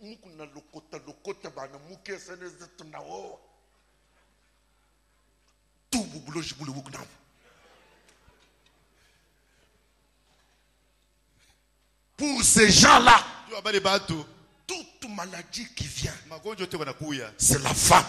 Muku na lokota bana muke sene zetu na wo. Tu bubuloji bulu wugna. Pour ces gens-là, toute maladie qui vient, c'est la femme.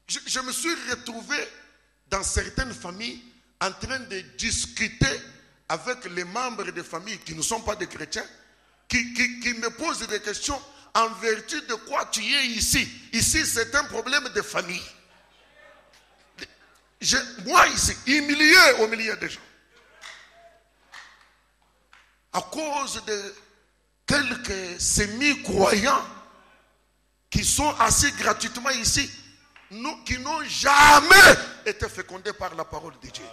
Je me suis retrouvé dans certaines familles en train de discuter avec les membres des familles qui ne sont pas des chrétiens qui me pose des questions. En vertu de quoi tu es ici? Ici, c'est un problème de famille. Moi, ici, humilié au milieu des gens. À cause de quelques semi-croyants qui sont assis gratuitement ici, qui n'ont jamais été fécondés par la parole de Dieu.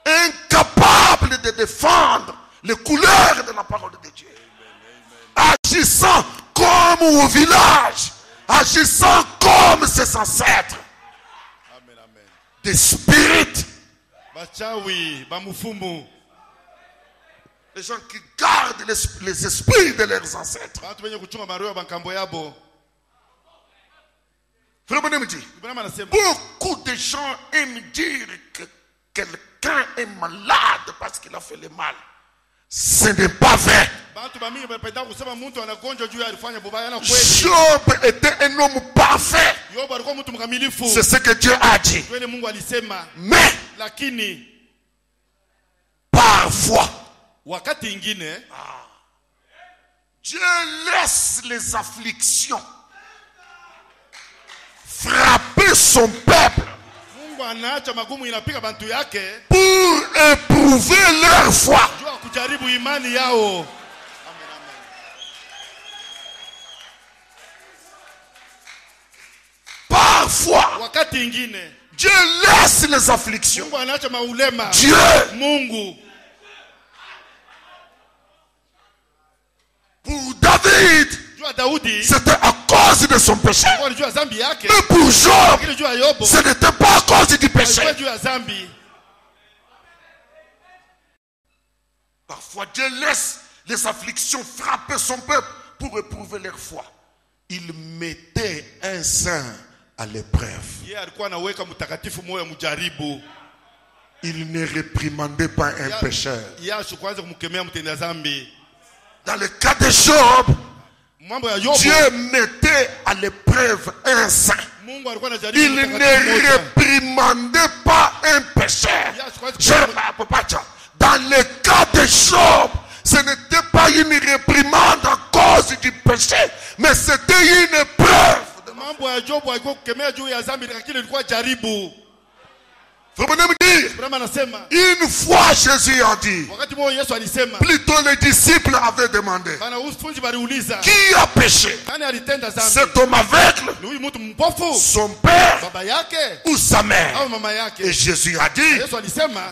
Incapables de défendre les couleurs de la parole de Dieu. Agissant comme au village, agissant comme ses ancêtres. Des spirites. Les gens qui gardent les esprits de leurs ancêtres. Beaucoup de gens aiment dire que quelqu'un est malade parce qu'il a fait le mal. Ce n'est pas vrai. Job était un homme parfait. C'est ce que Dieu a dit. Mais parfois Dieu laisse les afflictions frapper son peuple pour éprouver leur foi. Parfois Dieu laisse les afflictions. Dieu pour David, c'était à cause de son péché. Mais pour Job, ce n'était pas à cause du péché. Parfois Dieu laisse les afflictions frapper son peuple pour éprouver leur foi. Il mettait un saint à l'épreuve. Il ne réprimandait pas un pécheur. Dans le cas de Job, Dieu mettait à l'épreuve un saint. Il ne réprimandait pas un pécheur. Dans le cas de Job, ce n'était pas une réprimande à cause du péché, mais c'était une épreuve. Une fois Jésus a dit, plutôt les disciples avaient demandé, qui a péché? Cet homme aveugle, son père ou sa mère? Et Jésus a dit,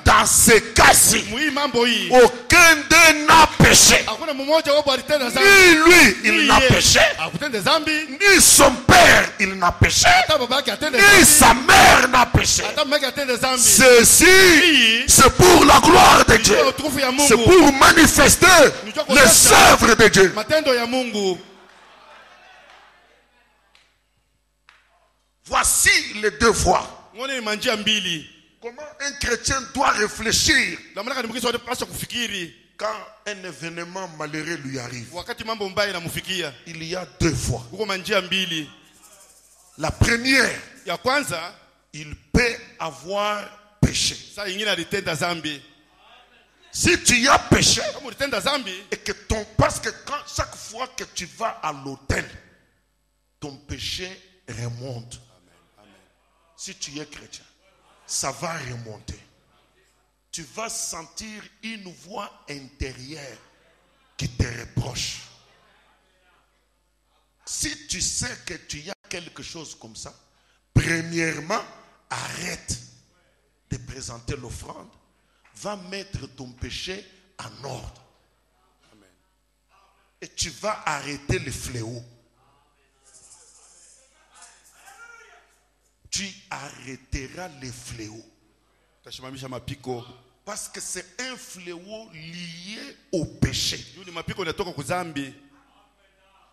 dans ces cas-ci, aucun d'eux n'a péché. Ni lui il n'a péché, ni son père il n'a péché, ni sa mère n'a péché. Ceci, c'est pour la gloire de Dieu. C'est pour manifester les œuvres de Dieu. Voici les deux voies. Comment un chrétien doit réfléchir quand un événement malheureux lui arrive. Il y a deux voies. La première, il peut avoir péché. Si tu as péché, et que parce que chaque fois que tu vas à l'autel, ton péché remonte. Si tu es chrétien, ça va remonter. Tu vas sentir une voix intérieure qui te reproche. Si tu sais que tu as quelque chose comme ça, premièrement, arrête de présenter l'offrande. Va mettre ton péché en ordre. Amen. Et tu vas arrêter les fléaux. Tu arrêteras les fléaux. Parce que c'est un fléau lié au péché.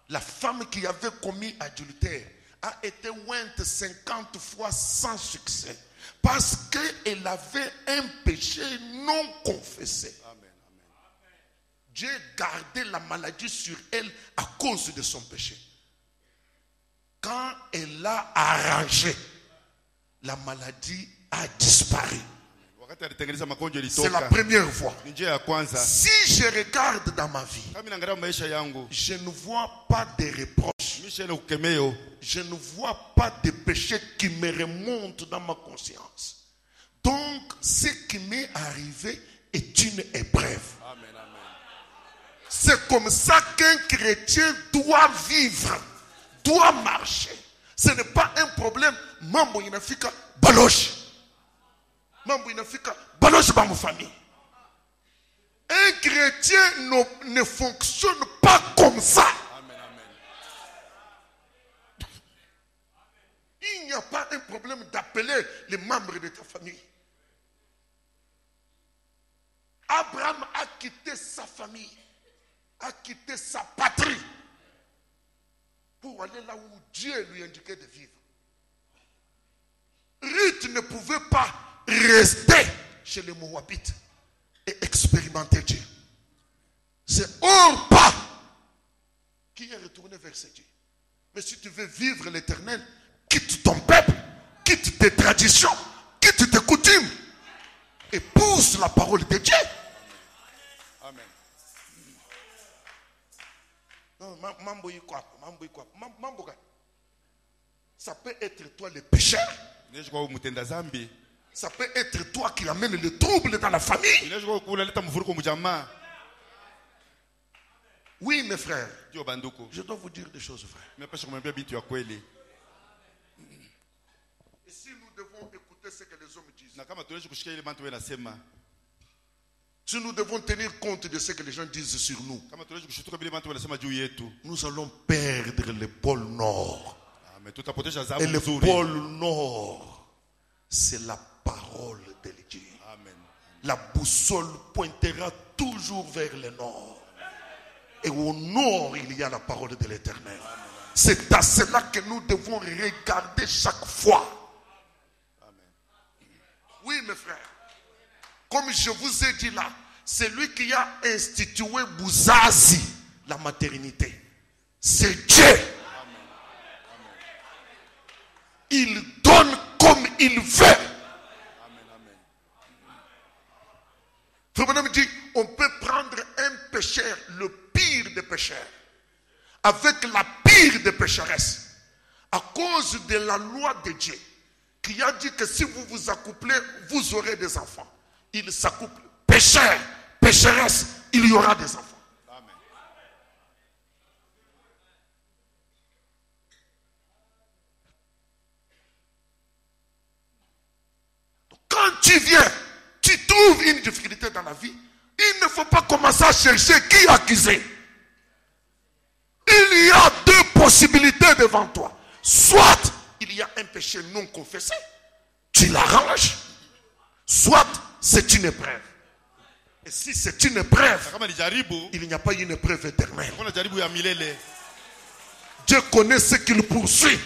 La femme qui avait commis adultère a été ointe 50 fois sans succès. Parce qu'elle avait un péché non confessé. Amen. Dieu gardait la maladie sur elle à cause de son péché. Quand elle l'a arrangé, la maladie a disparu. C'est la première fois. Si je regarde dans ma vie, je ne vois pas de reproches. Je ne vois pas de péché qui me remontent dans ma conscience. Donc, ce qui m'est arrivé est une épreuve. C'est comme ça qu'un chrétien doit vivre, doit marcher. Ce n'est pas un problème. Mambo inafika baloche. Mambo inafika baloche dans ma famille. Un chrétien ne fonctionne pas comme ça. Il n'y a pas un problème d'appeler les membres de ta famille. Abraham a quitté sa famille, a quitté sa patrie pour aller là où Dieu lui indiquait de vivre. Ruth ne pouvait pas rester chez les Moabites et expérimenter Dieu. C'est Orpa qui est retourné vers ce Dieu. Mais si tu veux vivre l'éternel, quitte ton peuple, quitte tes traditions, quitte tes coutumes et pousse la parole de Dieu. Amen. Ça peut être toi le pécheur. Ça peut être toi qui amène le trouble dans la famille. Oui, mes frères. Je dois vous dire des choses vraies. Et si nous devons écouter ce que les hommes disent, si nous devons tenir compte de ce que les gens disent sur nous, nous allons perdre le pôle Nord. Et le pôle Nord, c'est la parole de Dieu. La boussole pointera toujours vers le Nord. Et au Nord, il y a la parole de l'Éternel. C'est à cela que nous devons regarder chaque fois. Oui, mes frères. Comme je vous ai dit là, c'est lui qui a institué Bouzazi, la maternité. C'est Dieu. Il donne comme il veut. Frère me dit, on peut prendre un pécheur, le pire des pécheurs, avec la pire des pécheresses, à cause de la loi de Dieu, qui a dit que si vous vous accouplez, vous aurez des enfants. Il s'accouple. Pécheur, pécheresse, il y aura des enfants. Amen. Donc, quand tu viens, tu trouves une difficulté dans la vie, il ne faut pas commencer à chercher qui accuser. Il y a deux possibilités devant toi. Soit il y a un péché non confessé, tu l'arranges. Soit c'est une épreuve. Et si c'est une épreuve, il n'y a pas une épreuve éternelle. Dieu connaît ce qu'il poursuit.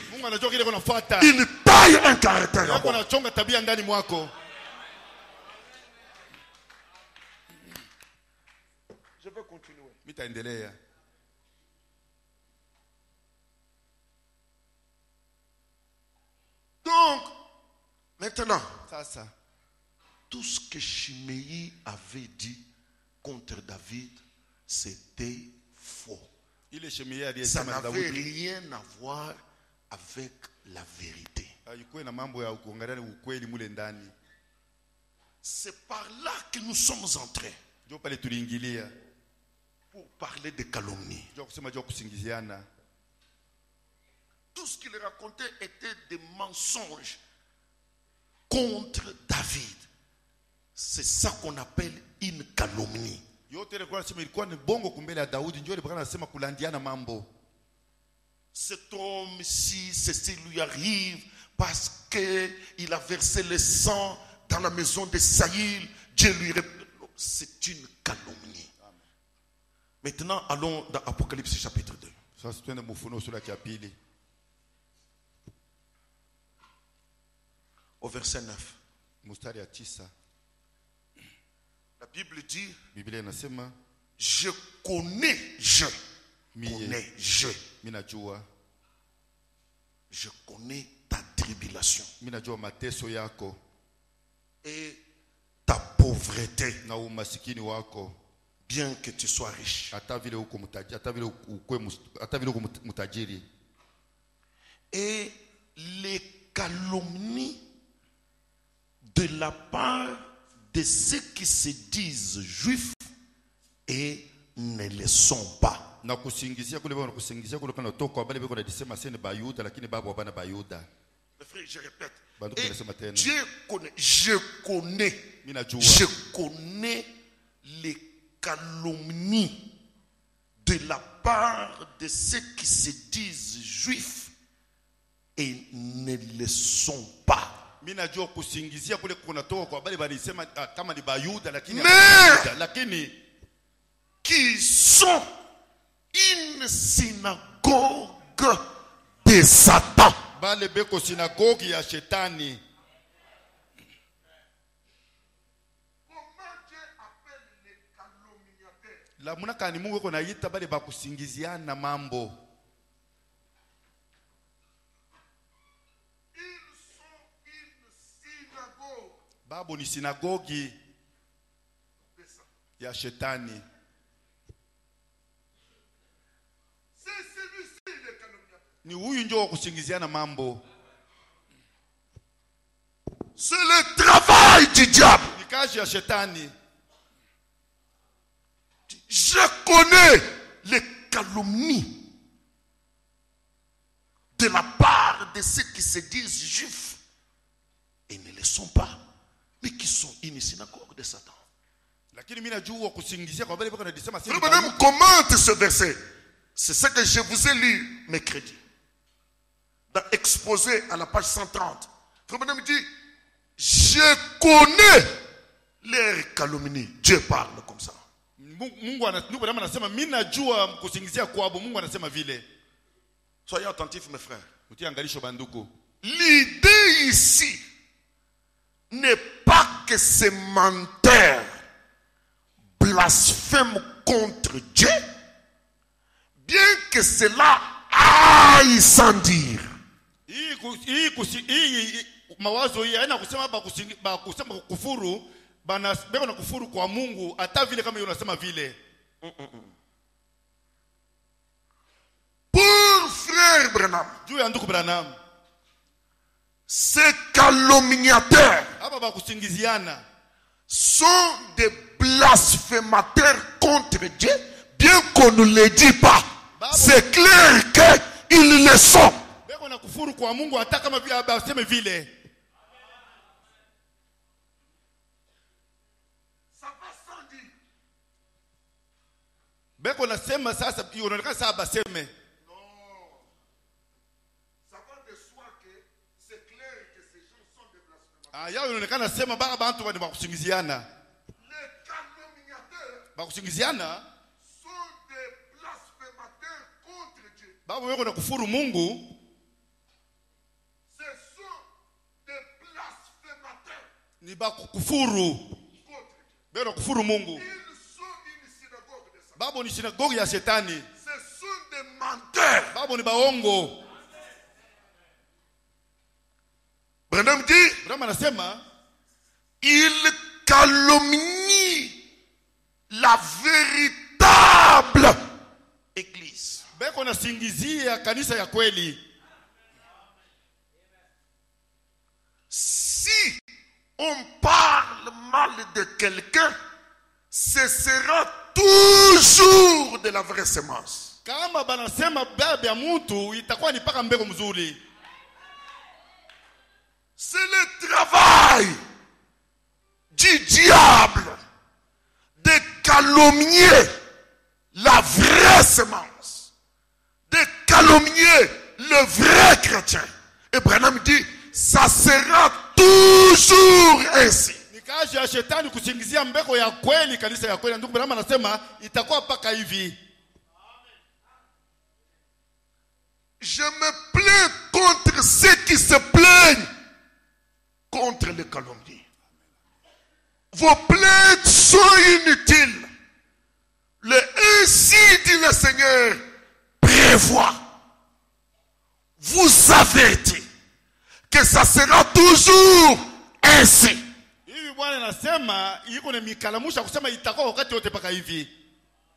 Il taille un caractère. Je vais continuer. Donc, maintenant, tout ce que Chiméi avait dit contre David, c'était faux. Ça n'avait rien à voir avec la vérité. C'est par là que nous sommes entrés pour parler de calomnie. Tout ce qu'il racontait était des mensonges contre David. C'est ça qu'on appelle une calomnie. Cet homme-ci, ceci lui arrive parce qu'il a versé le sang dans la maison de Saïl. Dieu lui répond. C'est une calomnie. Maintenant, allons dans Apocalypse chapitre 2. Au verset 9. La Bible dit, je connais, je connais ta tribulation. Et ta pauvreté, na umasikini wako, bien que tu sois riche. Et les calomnies de la part de ceux qui se disent juifs et ne le sont pas. Na kusingizia kule bwana kusingizia kule kana toka bale beko nadisema sene bayuda lakini babo hapana bayuda. Frère, je répète. Et je connais les calomnies de la part de ceux qui se disent juifs et ne le sont pas. Mina jua kusingizia kule kuna toka kwa bale balisema kama ni bayuda lakini lakini qui sont une synagogue de Satan. Bale beko synagogue ya shetani. La munaka ni Mungu kona yita bale bakusingiziana mambo. Ils sont une synagogue. Babo ni synagogue ya shetani. Ni huyu ndio wa kusingiziana mambo. C'est le travail du diable. Ni kazi ya shetani. Je connais les calomnies de la part de ceux qui se disent juifs et ne le sont pas, mais qui sont une synagogue de Satan. Frère, commente ce verset. C'est ce que je vous ai lu mercredi. Dans Exposé à la page 130. Frère me dit, je connais leurs calomnies. Dieu parle comme ça. Soyez attentifs mes frères. L'idée ici n'est pas que ces menteurs blasphèment contre Dieu, bien que cela aille sans dire. Mawazo hii haina kusema kusema kufuru bana beko na kufuru kwa Mungu hata vile kama yeye unasema vile. Pour frère Branham, juu ya ndugu Branham, ces calomniateurs hapa bakusingiziana sont des blasphémateurs contre Dieu, bien qu'on ne le dit pas. C'est clair qu'ils le sont. Beko na kufuru kwa Mungu hata kama vile baseme vile. Beko nasema sasa inaonekana sasa baseme. Non. Ça va de soi que c'est clair que ces gens sont des blasphémateurs. Yao inaonekana sema baba bantu bani bakusingiziana. Les calomniateurs bakusingiziana sont des blasphémateurs contre Dieu. Baba beko na kufuru Mungu. Ce sont des blasphémateurs. Ni bakufuru. Beko na kufuru Mungu. Babo ni synagogue ya shetani. Ce sont des menteurs. Babo ni baongo. Branham dit, Branham anasema, il calomnie la véritable église. Beko na singizia kanisa ya kweli. Si on parle mal de quelqu'un, ce sera toujours de la vraie semence. Kama banasema baba ya mtu itakuwa ni paka mbegu mzuri. C'est le travail du diable de calomnier la vraie semence, de calomnier le vrai chrétien. Et Branham dit, ça sera toujours ainsi. Kazi ya shetani kusingizia mbeko ya kweli kanisa ya kweli. Ndugu Branham anasema itakuwa paka hivi. Je me plains contre ceux qui se plaignent contre les calomnies. Vos plaintes sont inutiles. Le ainsi dit le Seigneur prévoit, vous avertit que ça sera toujours ainsi. anasema iko na mikalamusha kusema itakuwa wakati wote paka hivi.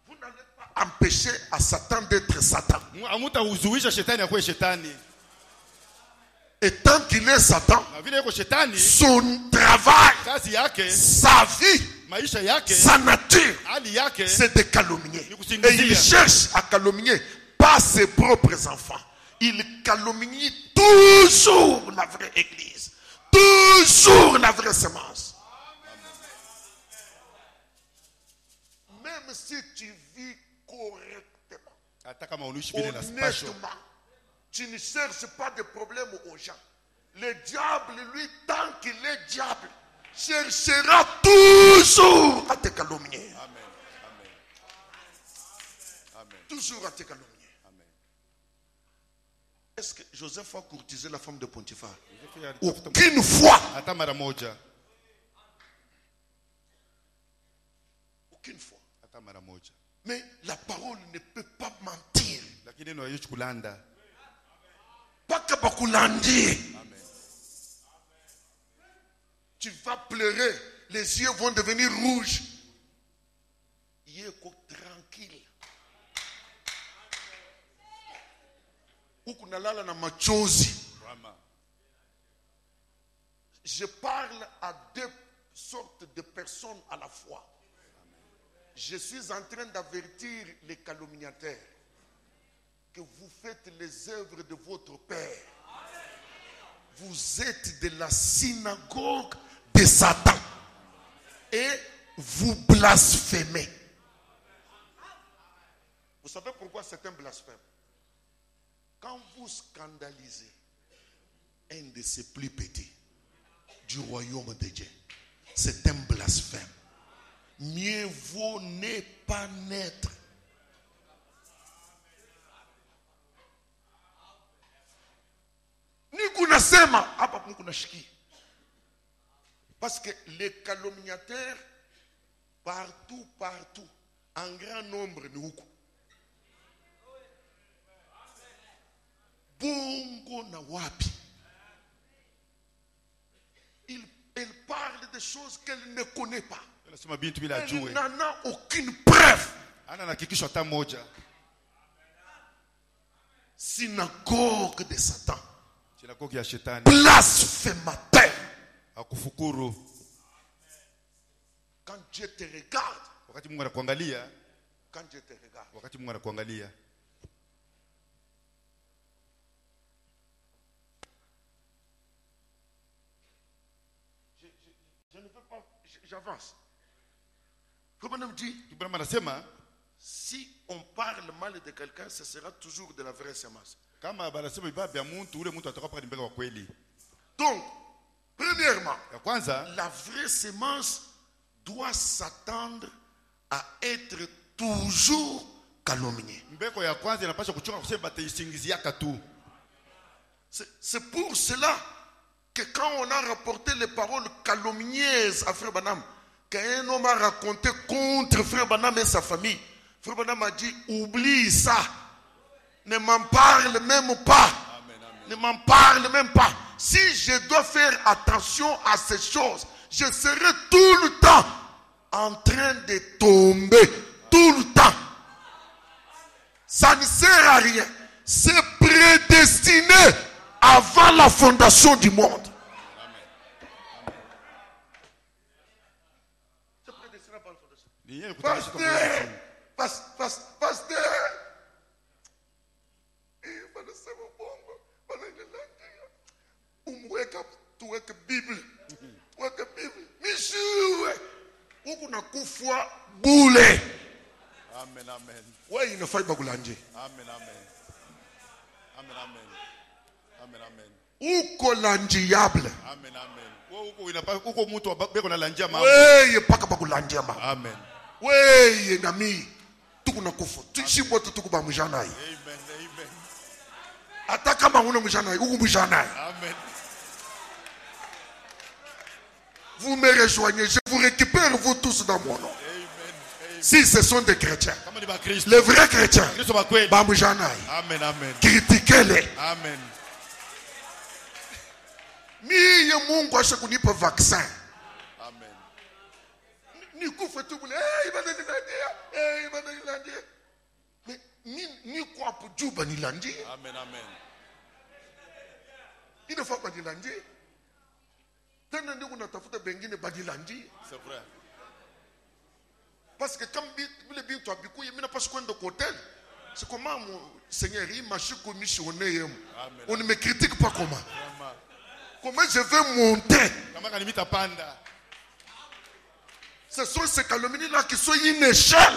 Vous n'allez pas empêcher à Satan d'être Satan. Hamtahuzuisha shetani akuwe shetani. Et tant qu'il est Satan, Na vile yuko shetani, son travail, kazi yake, sa vie, maisha yake, sa nature, hali yake, c'est de calomnier. ni kusingizia. Et il cherche à calomnier pas ses propres enfants. Il calomnie toujours la vraie église. Toujours la vraie semence. Même si tu vis correctement, honnêtement, tu ne cherches pas de problème aux gens. Le diable, lui, tant qu'il est diable, cherchera toujours à te calomnier. Amen. Amen. Amen. Toujours à te calomnier. Amen. Est-ce que Joseph a courtisé la femme de Potiphar? Aucune fois. Hata mara moja. Aucune fois. Hata mara moja. Mais la parole ne peut pas mentir. Lakini neno haiwezi kulanda. Paka bakulandie. Amen. Tu vas pleurer, les yeux vont devenir rouges. Yeko tranquille. Ukunalala na machozi. Je parle à deux sortes de personnes à la fois. Je suis en train d'avertir les calomniateurs que vous faites les œuvres de votre Père. Vous êtes de la synagogue de Satan et vous blasphémez. Vous savez pourquoi c'est un blasphème? Quand vous scandalisez un de ses plus petits du royaume de Dieu, c'est un blasphème. Mieux vaut ne pas naître. Parce que les calomniateurs, partout, en grand nombre, bongo na wapi. Elle parle de choses qu'elle ne connaît pas. Elle n'en a aucune preuve. Synagogue de Satan. Blasphémateur. Quand Dieu te regarde, quand Dieu te regarde, je ne veux pas, j'avance. Comme dit, si on parle mal de quelqu'un, ce sera toujours de la vraie semence. Donc, premièrement, la vraie semence doit s'attendre à être toujours calomniée. C'est pour cela que quand on a rapporté les paroles calomnieuses à Frère Branham, qu'un homme a raconté contre Frère Branham et sa famille, Frère Branham a dit, oublie ça. Ne m'en parle même pas. Amen, amen. Ne m'en parle même pas. Si je dois faire attention à ces choses, je serai tout le temps en train de tomber. Tout le temps. Ça ne sert à rien. C'est prédestiné avant la fondation du monde. C'est prédestiné avant la fondation. Pasteur. Tuweke Bible. Mishiwe. Huku na kufwa bule. Amen, amen. Wewe inafai bagulanje. Amen, amen. Amen, amen. Amen, amen. Uko lanjiable. Amen, amen. Uko mtu beko na lanjia mama. Wewe paka bagulanjia mama. Amen. Wewe nami tuku na kufa. Tushibwa tuku ba mujana hii. Amen, amen. Hata kama una mujana hii, uko mujana hii. Amen. Vous me rejoignez, je vous récupère vous tous dans mon nom. Amen, amen. Si ce sont des chrétiens, les vrais chrétiens, amen, amen. Critiquez-les. Amen. Miye Mungu asha kunipa vaccin. Amen. Ni kufa tu bule, mais ni quoi pour Dieu banilandi. Amen, amen. Il ne faut pas banilandi. Tena ndio unatafuta bengine banilandi. C'est vrai. Parce que quand le bien toi bikou, il n'a pas ce qu'on de côté. C'est comment mon Seigneur, il m'a choisi missionnaire. On ne me critique pas comment. Comment je vais monter? Ce sont ces calomnies-là qui sont une échelle.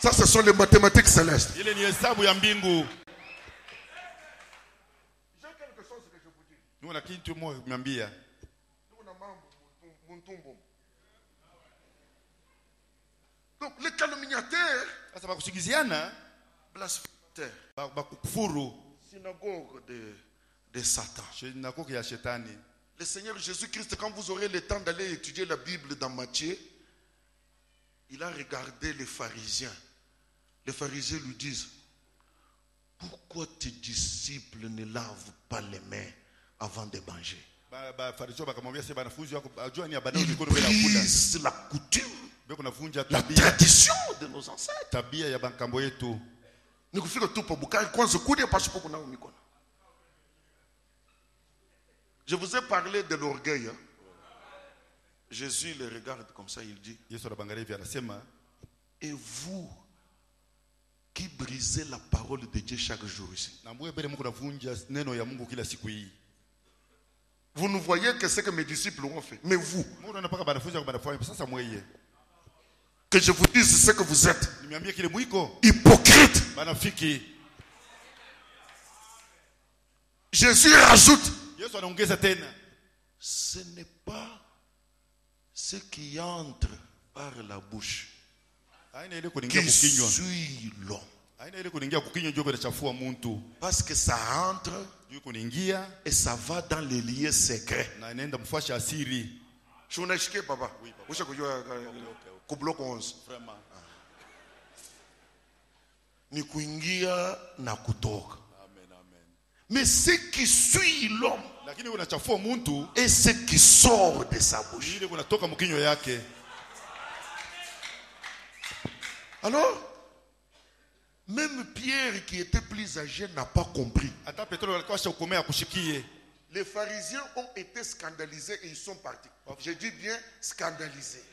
Ça, ce sont les mathématiques célestes. J'ai quelque chose que je vous dis. Donc, les calomniateurs, blasphémateurs, synagogue de Satan. Le Seigneur Jésus-Christ, quand vous aurez le temps d'aller étudier la Bible dans Matthieu, il a regardé les pharisiens. Les pharisiens lui disent, pourquoi tes disciples ne lavent pas les mains avant de manger? Ils brisent la coutume, la tradition de nos ancêtres. Je vous ai parlé de l'orgueil. Hein? Jésus le regarde comme ça, il dit, et vous qui brisez la parole de Dieu chaque jour ici, vous ne voyez que ce que mes disciples ont fait. Mais vous, que je vous dise ce que vous êtes, hypocrite. Jésus rajoute, ce n'est pas ce qui entre par la bouche qui suit l'homme. Parce que ça entre et ça va dans les lieux secrets. Je vous papa. Bloc 11. Ni kuingia na kutoka. Mais ce qui suit l'homme et ce qui sort de sa bouche. Alors, même Pierre qui était plus âgé n'a pas compris. Les pharisiens ont été scandalisés et ils sont partis. Je dis bien scandalisés.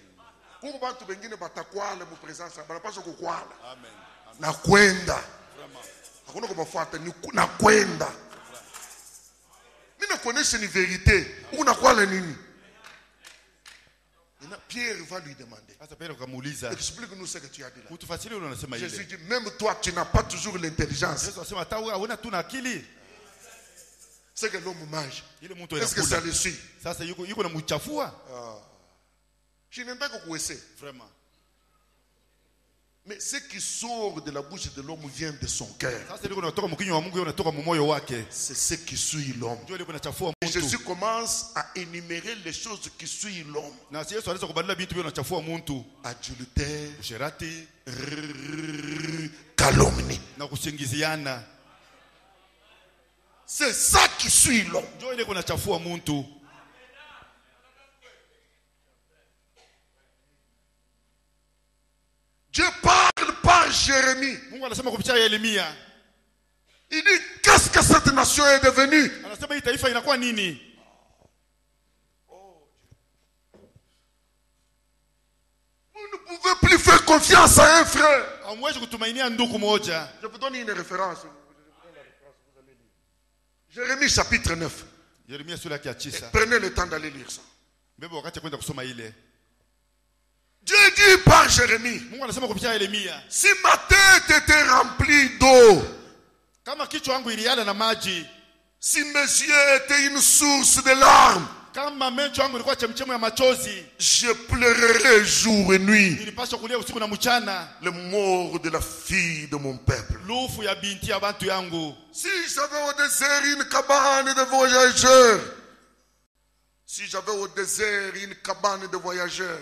Pourquoi tu bengine batakwala mu présence bana pas ko kwala. Amen. Na kwenda. Hakuna kumafuata ni na kwenda. Mimi na connais une vérité. Unakwala nini? Pierre va lui demander. Explique-nous ce que tu as dit là. Jésus dit, même toi, tu n'as pas toujours l'intelligence. C'est que l'homme mange. Est-ce que ça le suit? Je n'aime pas que vraiment. Mais ce qui sort de la bouche de l'homme vient de son cœur. C'est ce qui suit l'homme. Et Jésus commence à énumérer les choses qui suivent l'homme. Adultère, calomnie. C'est ça qui suit l'homme. Dieu parle par Jérémie. Il dit, qu'est-ce que cette nation est devenue? Vous ne pouvez plus faire confiance à un frère. Je vous donne une référence. Jérémie chapitre 9. Prenez le temps d'aller lire ça. Dieu dit par Jérémie, si ma tête était remplie d'eau, si mes yeux étaient une source de larmes, je pleurerais jour et nuit le mort de la fille de mon peuple. Si j'avais au désert une cabane de voyageurs, si j'avais au désert une cabane de voyageurs,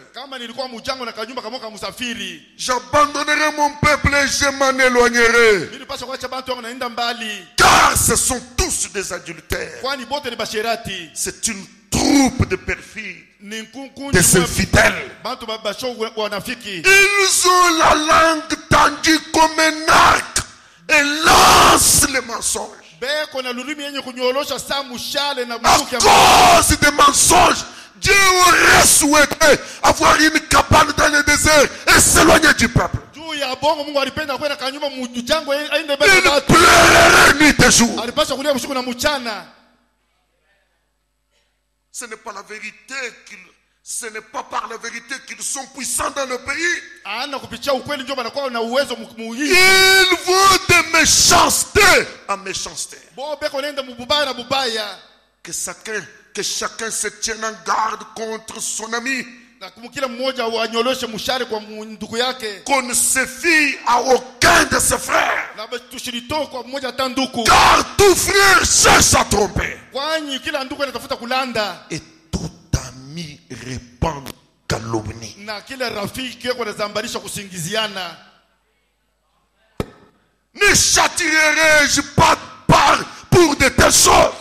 j'abandonnerais mon peuple et je m'en éloignerai. Car ce sont tous des adultères. C'est une troupe groupe de perfides, des infidèles. Ils ont la langue tendue comme un arc et lancent les mensonges. À cause des mensonges, Dieu aurait souhaité avoir une cabane dans le désert et s'éloigner du peuple. Il pleurerait nuit et jour. Ce n'est pas la vérité ce n'est pas par la vérité qu'ils sont puissants dans le pays. Ils vont de méchanceté à méchanceté. Que chacun se tienne en garde contre son ami. Qu'on ne se fie à aucun de ses frères. Car tout frère cherche à tromper. Et tout ami répand calomnie. Ne châtierai-je pas pour de telles choses?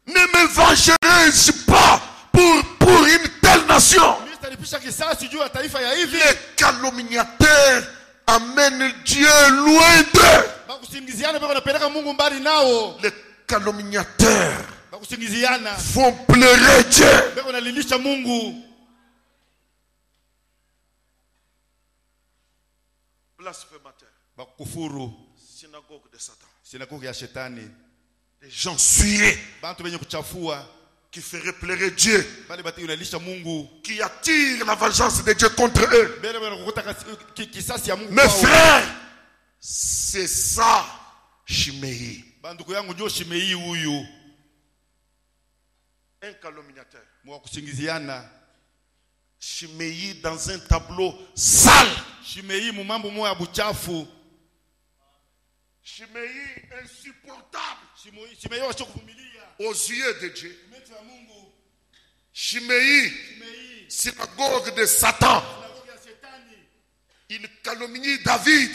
Ne me vengerai-je pas pour une telle nation? Les calomniateurs amènent Dieu loin d'eux. Les calomniateurs font pleurer Dieu. Blasphémateur. Synagogue de Satan. Les gens sués qui feraient pleurer Dieu, qui attirent la vengeance de Dieu contre eux. Mes frères, c'est ça Shimei. Un calomniateur. Shimei dans un tableau sale. Shimei insupportable aux yeux de Dieu. Shimei, synagogue de Satan. Il calomnie David.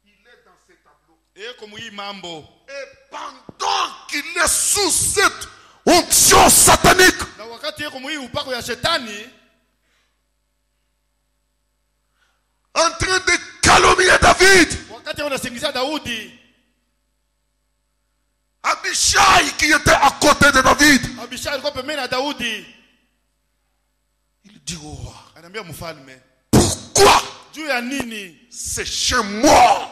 Il est dans ces tableaux. Et pendant qu'il est sous cette onction satanique, en train de calomnier David, Abishai qui était à côté de David, il dit au roi, pourquoi c'est chez moi?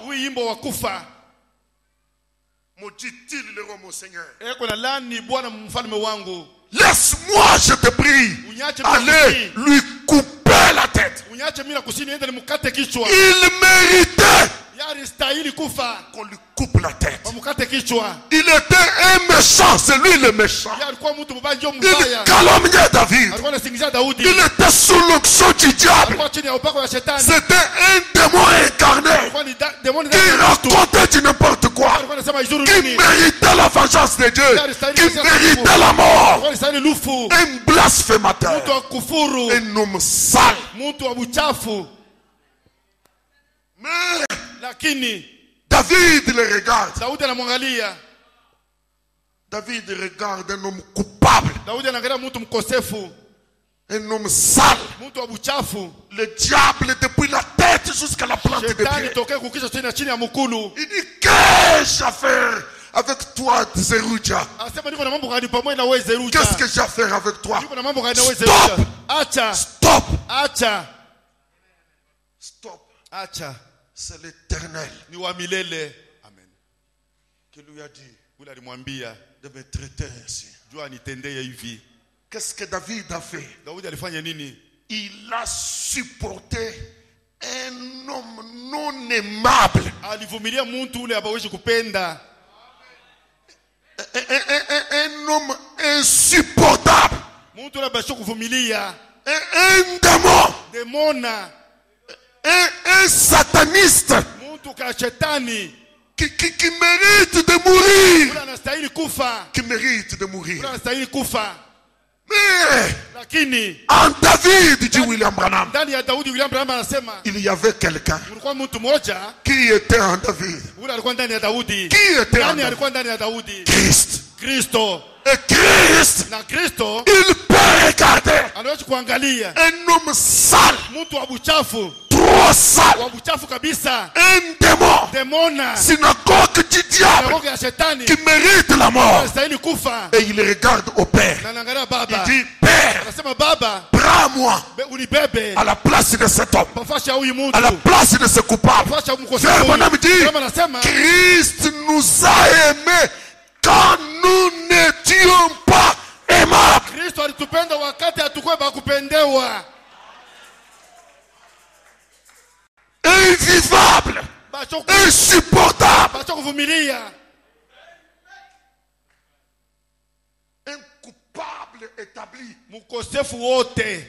Maudit-il le roi mon Seigneur. Laisse-moi, je te prie, aller lui couper la tête. Il méritait qu'on lui coupe la tête. Il était un méchant, c'est lui le méchant. Il calomniait David. Il était sous l'onction du diable. C'était un démon incarné qui racontait du n'importe quoi, qui méritait la vengeance de Dieu, qui méritait la mort. Un blasphémateur, un homme sale. Mais David le regarde. David regarde un homme coupable, un homme sale. Le diable depuis la tête jusqu'à la plante des pieds. Il dit, qu'ai-je à faire avec toi, Zeruja? Qu'est-ce que j'ai à faire avec toi? Stop. Stop. C'est l'Éternel. Amen. Qui lui a dit de me traiter ainsi. Qu'est-ce que David a fait? Il a supporté un homme non aimable. Un homme insupportable. Un démon. Un sataniste qui mérite de mourir. Qui mérite de mourir. Mais en David, dit William Branham, il y avait quelqu'un qui était en David. Qui était en David? Christ. Kristo. Et Christ, Na Kristo il peut regarder anaweza kuangalia un homme sale, mtu wa buchafu, trop sale, wa buchafu kabisa, un démon, demona, synagogue du diable, synagogue ya shetani, qui mérite la mort. anastahili kufa. Et il regarde au Père. Na anaangalia Il Baba. dit, Père, Anasema Baba, prends-moi unibebe à la place de cet homme, nafasi ya huyu mtu, à la place de ce coupable. nafasi ya Frère mkosefu. Branham dit, Kama anasema Christ nous a aimés quand nous n'étions pas aimables. Kristo alitupenda wakati hatukuwa bakupendewa. Invivable, insupportable, Bacha kuvumilia. un coupable établi. Mkosefu wote.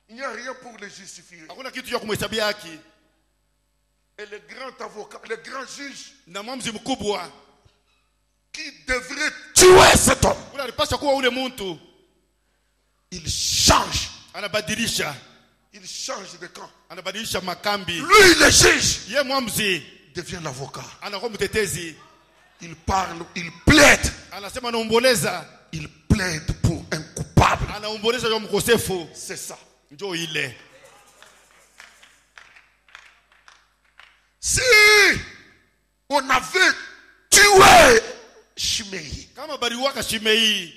Il n'y a rien pour le justifier. Hakuna kitu cha kumhesabia haki. Et le grand avocat, le grand juge, Na mwamuzi mkubwa qui devrait tuer cet homme, ule alipaswa kuwa ule mtu, il change. anabadilisha. Il change de camp. Anabadilisha makambi. Lui, le juge, Ye mwamuzi devient l'avocat. anakuwa mtetezi. Il parle, il plaide. Anasema anaomboleza. Il plaide pour un coupable. Anaomboleza kwa mkosefu. C'est ça. Njoo ile. Si on avait tué Shimei, Kama baliwaka Shimei,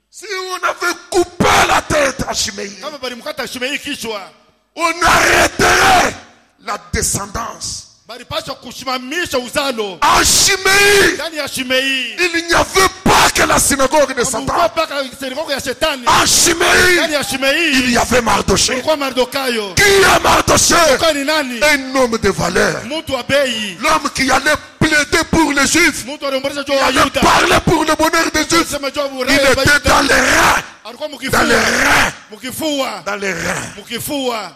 si on avait coupé la tête à Shimei, kama balimkata Shimei kichwa, on arrêterait la descendance. balipaswa kusimamisha uzalo. En Shimei, Ndani ya Shimei, il n'y avait pas que la synagogue de Satan. mpaka synagogue ya shetani. En Shimei, Ndani ya Shimei il y avait Mardoché. kulikuwa Mardokayo. Qui est Mardoché? Kwa ni nani? Un homme de valeur. Mtu wa bei. L'homme qui allait plaider pour les Juifs. Mtu aliomboleza juu Il ya allait Yuda. parler pour le bonheur des Juifs. Sema juu ya Il uraia wa était Yuda. dans les reins. Alikuwa Dans les mkifua. reins. Mkifua. Dans les reins. Mkifua.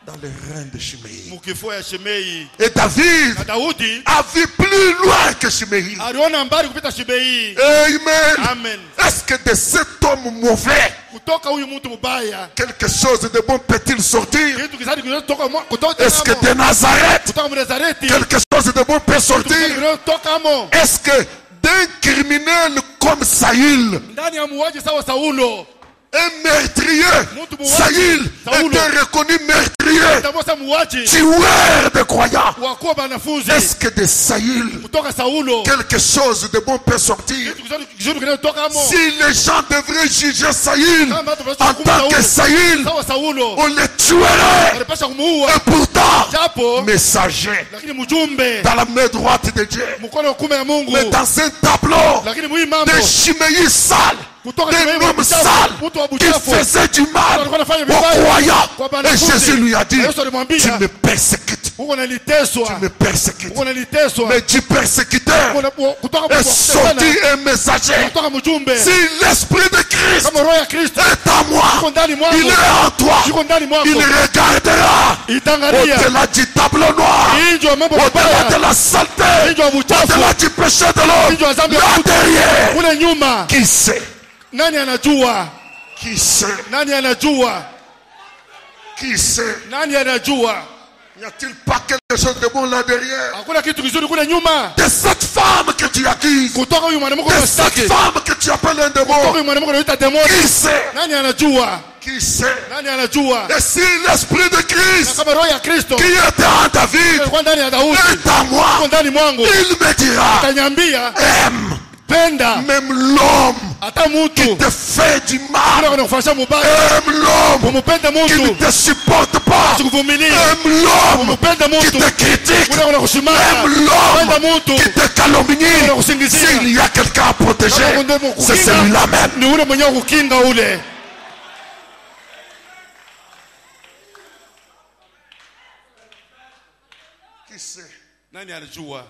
Dans les reins de Shimei. Mkifua ya Shimei. Et David Na Daudi a vu plus loin que Shimei. aliona mbali kupita Shimei. Amen. Amen. Est-ce que de cet homme mauvais, Kutoka huyu mtu mbaya, quelque chose de bon peut-il sortir? kitu kizadi kutoka Est-ce que de Nazareth, kutoka Mnazareti, quelque chose de bon peut sortir? kutoka mo Est-ce que d'un criminel comme Saül, ndani ya muuaji sawa Saulo, un meurtrier, Saül était reconnu meurtrier, tabosa muuaji tueur de croyants. wakuwa banafunzi, Est-ce que de Saül, kutoka Saulo quelque chose de bon peut sortir? kitu kizuri kutoka mo. Si les gens devraient juger Saül en tant que Saül, sawa Saulo on le tuerait. walipasha kumuua, Et pourtant, japo messager lakini mjumbe dans la main droite de Dieu, mkono wa kume ya Mungu, mais dans un tableau lakini muhimu mambo de Shimei sale, kutoka d'un homme sale mtu wa qui buchafu faisait du mal alikuwa anafanya aux vibaya croyants. kwa Et banafunzi. Jésus lui a dit, Na Yesu alimwambia, tu me persécutes, uko naliteswa, tu me persécutes. uko naliteswa, Mais du persécuteur kutoka est sorti un messager. kutoka mjumbe. Si l'esprit de Christ Kama roho ya Kristo est en moi, iko ndani mwako, il est en toi, iko ndani mwako, il regardera itangalia au-delà du tableau noir, injo ya mambo au-delà mabaya, de la saleté, injo ya buchafu, au-delà du péché de l'homme. injo ya dhambi ya Là mtu. derrière, Kule nyuma qui sait? nani anajua? Qui sait? Nani anajua? Qui sait? Nani anajua? N'y a-t-il pas quelque chose de bon là derrière? Hakuna kitu kizuri kule nyuma. De cette femme que tu accuses, Kutoka huyu mwanamke de unastaki, cette femme que tu appelles un kutoka démon, huyu mwanamke unaita demoni. qui sait? Nani anajua? Qui sait? Nani anajua? Et si l'esprit de Na Christ kama roho ya Kristo qui était en David ilikuwa ndani ya Daudi, est en moi, iko ndani mwangu, il me dira, ataniambia aime penda même l'homme hata mtu qui te fait du mal, kuna kufanya mubaya, aime l'homme umupende qui ne mtu te supporte pas, sikuvumilia, aime l'homme umupende qui mtu te critique, kuna kushimama, aime penda l'homme mtu qui te calomnie. kuna kusingizia. S'il y a quelqu'un à protéger, c'est celui-là même. Ni ule mwenye kukinga ule. Qui sait? Nani anajua?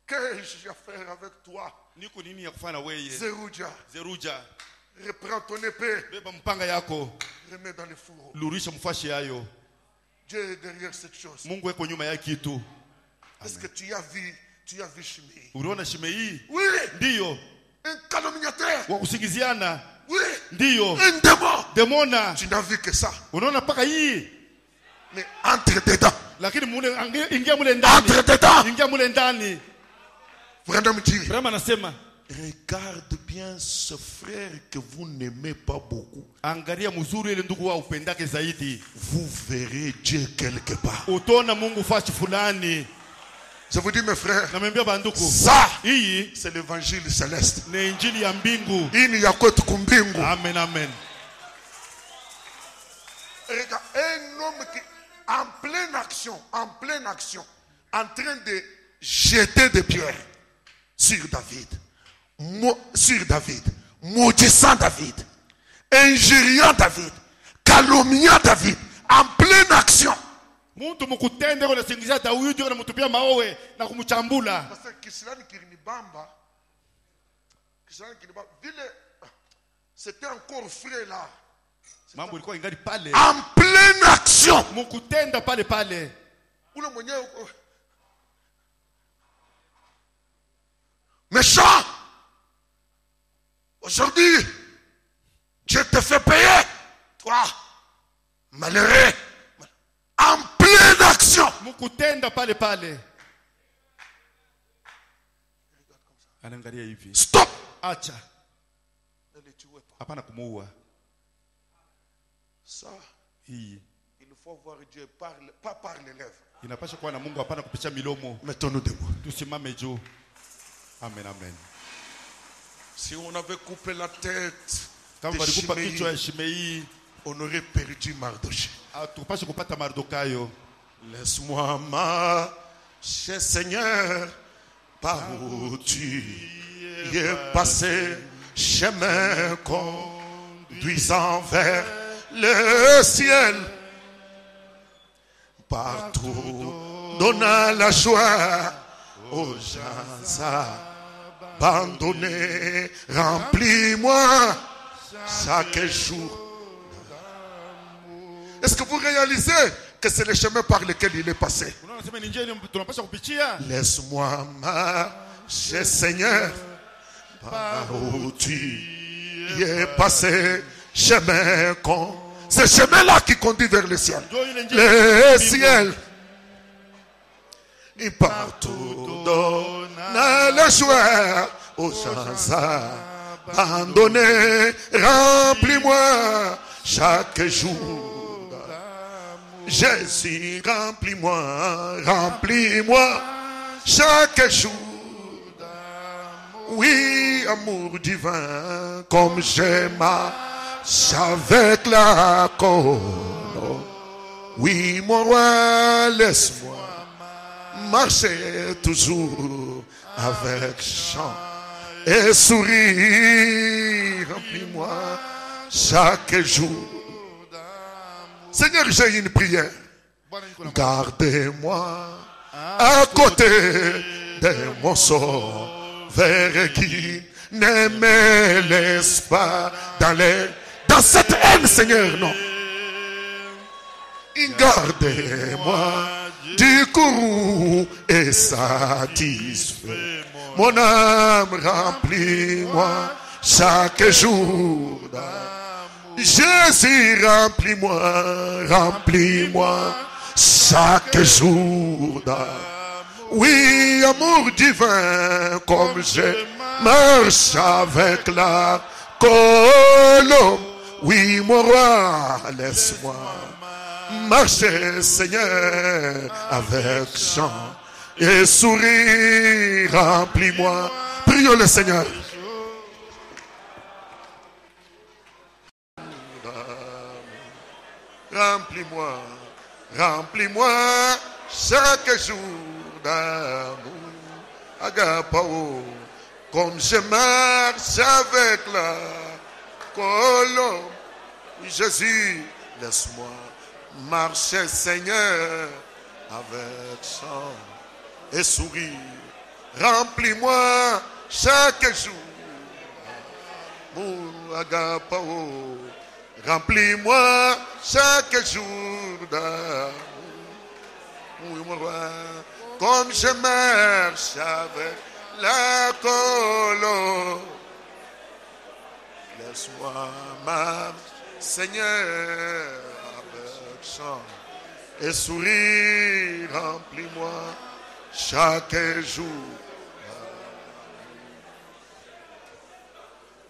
Qu'ai-je à faire avec toi? Niko nini ya kufanya wewe? Zeruja, Zeruja, reprends ton épée, beba mpanga yako, remets dans le four. lurisha mfashi yayo. Dieu est derrière cette chose. Mungu yuko nyuma ya kitu. Est-ce que tu as vu Shimei? Uliona Shimei? Oui, Ndiyo. un calomniateur. Wa kusingiziana. Oui, Ndiyo. un démon. Demona. Tu n'as vu que ça. Unaona paka hii. Mais entre dedans. Entre dedans. Vraiment, regarde bien ce frère que vous n'aimez pas beaucoup. Vous verrez Dieu quelque part. Je vous dis mes frères, ça c'est l'évangile céleste. Amen, amen. Regarde, un homme qui en pleine action, en train de jeter des pierres sur David, maudissant David, injuriant David, calomniant David, en pleine action. Parce que c'était encore frais là. En pleine action. Méchant. Aujourd'hui, Dieu te fait payer. Toi, malheureux. En pleine action. Stop. Ça, il faut voir Dieu pas par les lèvres. Mettons-nous debout. Amen, amen. Si on avait coupé la tête de Shimei, on aurait perdu Mardoché. Laisse-moi marcher, Seigneur, par où tu es passé, chemin conduisant vers le ciel. Partout, donnant la joie aux gens abandonnés. Remplis-moi chaque jour. Est-ce que vous réalisez que c'est le chemin par lequel il est passé? Laisse-moi marcher, Seigneur, par où tu es passé, chemin c'est ce chemin-là qui conduit vers le ciel. Le ciel. Et partout donne la joie aux gens abandonnés. Remplis-moi chaque jour. Jésus, remplis-moi chaque jour. Oui, amour divin, comme j'aime avec la colonne. Oui, mon roi, laisse-moi marcher toujours avec chant et sourire. Remplis-moi chaque jour. Seigneur, j'ai une prière. Gardez-moi à côté de mon sauveur qui ne me laisse pas dans cette haine, Seigneur, non. Gardez-moi du courroux et satisfait. Mon âme, remplis-moi chaque jour. Jésus, remplis-moi chaque jour. Oui, amour divin, comme je marche avec la colombe. Oui, mon roi, laisse-moi marcher, Seigneur, avec chant et sourire. Remplis-moi. Prions le Seigneur. Remplis-moi chaque jour d'amour. Agapao, comme je marche avec la colombe. Jésus, laisse-moi marcher, Seigneur, avec chant et sourire. Remplis-moi chaque jour. Mon agapao, remplis-moi chaque jour d'amour. Oui, mon roi, comme je marche avec la colombe. Laisse-moi marcher, Seigneur, avec chant et sourire remplis-moi chaque jour.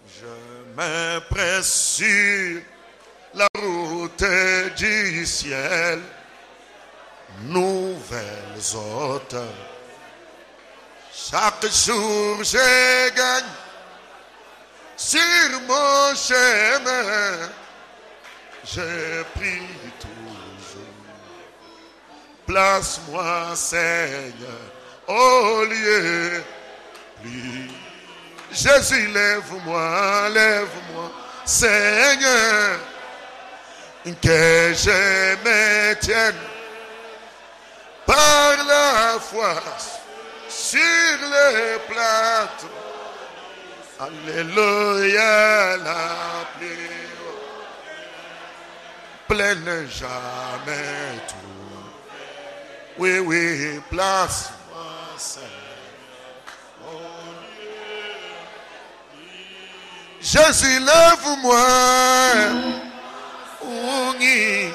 Je m'empresse sur la route du ciel, nouvelles hôtes. Chaque jour je gagne sur mon chemin. Je prie toujours. Place-moi, Seigneur, au lieu plus. Jésus, lève-moi, Seigneur, que je me tienne par la foi sur le plateau. Alléluia, la pluie pleine jamais tout. Oui, oui, place-moi, Seigneur. Jésus, lève-moi, Ungi,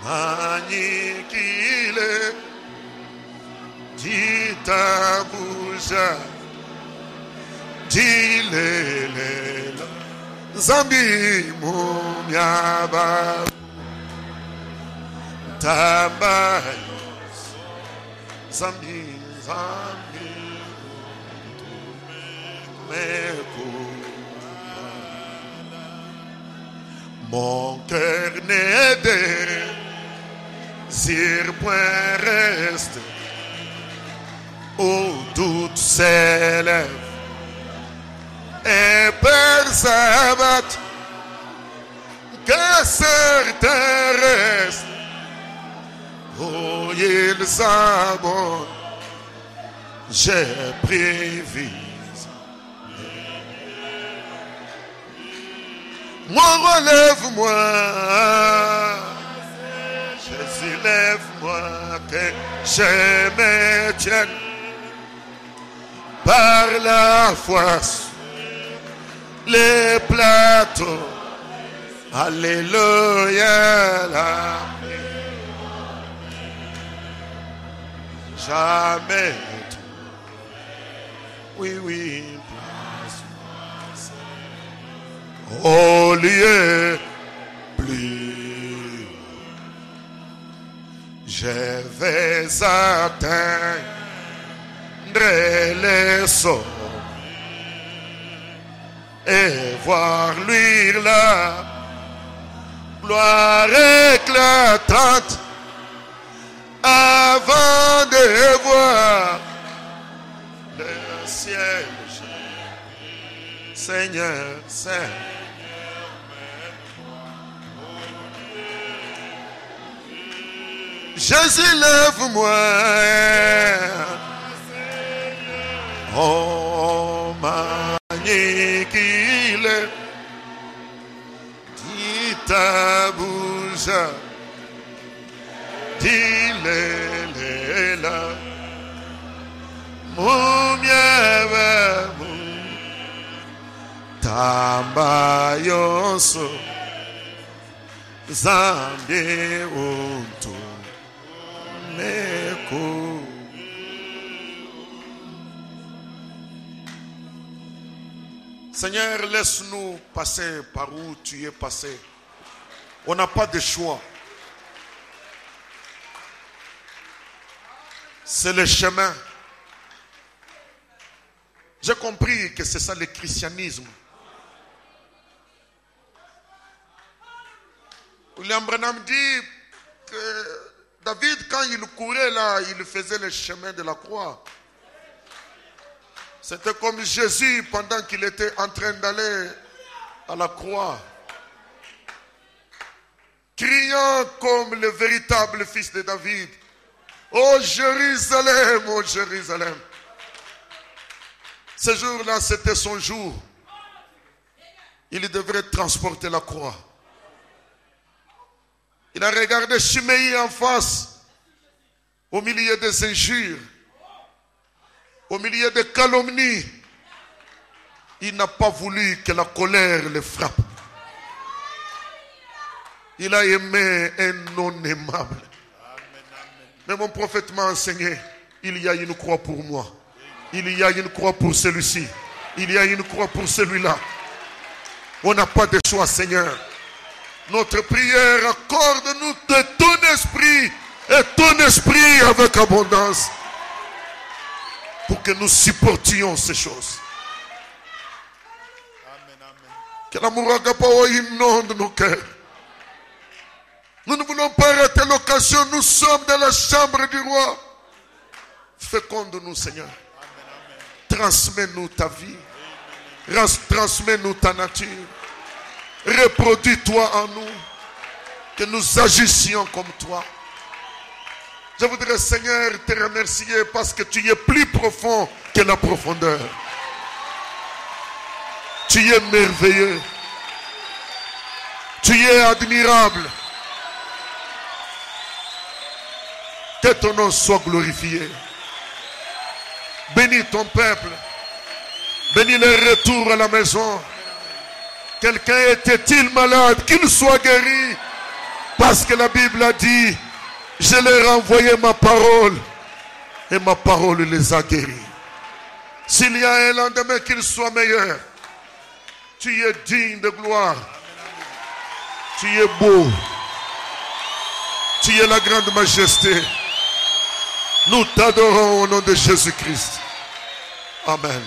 Mani Kile, Dita Bouja, Dilele, Zambi Mumiaba, Tabayos, Zambi, mon cœur n'est désir point reste, où doute s'élève et peur s'abatte, que certains restent, où ils abondent, j'ai prévu. Moi, relève-moi, Jésus, lève-moi, que je me tienne par la foi les plateaux. Alléluia, la jamais. Oui, oui. Au lieu plus, je vais atteindre les sommets et voir luire la gloire éclatante avant de voir le ciel. Seigneur, Seigneur. Jésus, lève-moi, oh magnifique, dis ta bouche, dis-le là, mon mieux, tambayoso, zambi untu. Seigneur, laisse-nous passer par où tu es passé. On n'a pas de choix. C'est le chemin. J'ai compris que c'est ça le christianisme. William Branham dit que David, quand il courait là, il faisait le chemin de la croix. C'était comme Jésus pendant qu'il était en train d'aller à la croix, criant comme le véritable fils de David. Oh Jérusalem, oh Jérusalem. Ce jour-là, c'était son jour. Il devrait transporter la croix. Il a regardé Chiméi en face, au milieu des injures, au milieu des calomnies. Il n'a pas voulu que la colère le frappe. Il a aimé un non aimable. Mais mon prophète m'a enseigné, il y a une croix pour moi. Il y a une croix pour celui-ci. Il y a une croix pour celui-là. On n'a pas de choix, Seigneur. Notre prière, accorde-nous de ton esprit et ton esprit avec abondance pour que nous supportions ces choses. Que l'amour agapao inonde nos cœurs. Nous ne voulons pas rater l'occasion. Nous sommes dans la chambre du roi. Féconde-nous, Seigneur. Transmets-nous ta vie. Transmets-nous ta nature. Reproduis-toi en nous. Que nous agissions comme toi. Je voudrais, Seigneur, te remercier parce que tu es plus profond que la profondeur. Tu es merveilleux. Tu es admirable. Que ton nom soit glorifié. Bénis ton peuple. Bénis le retour à la maison. Quelqu'un était-il malade, qu'il soit guéri. Parce que la Bible a dit, je leur ai envoyé ma parole. Et ma parole les a guéris. S'il y a un lendemain qu'il soit meilleur. Tu es digne de gloire. Tu es beau. Tu es la grande majesté. Nous t'adorons au nom de Jésus-Christ. Amen.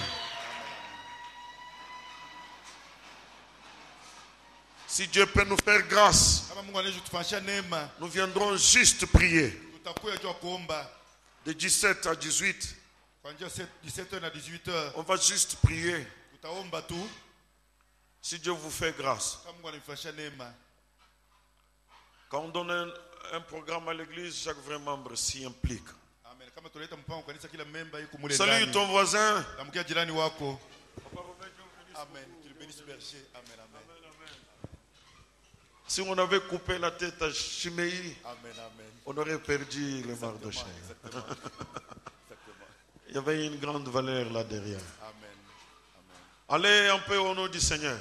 Si Dieu peut nous faire grâce, nous viendrons juste prier. De 17 à 18. On va juste prier. Si Dieu vous fait grâce. Quand on donne un programme à l'église, chaque vrai membre s'y implique. Salut ton voisin. Si on avait coupé la tête à Shimei, on aurait perdu le Mardochée. Il y avait une grande valeur là derrière. Allez un peu au nom du Seigneur.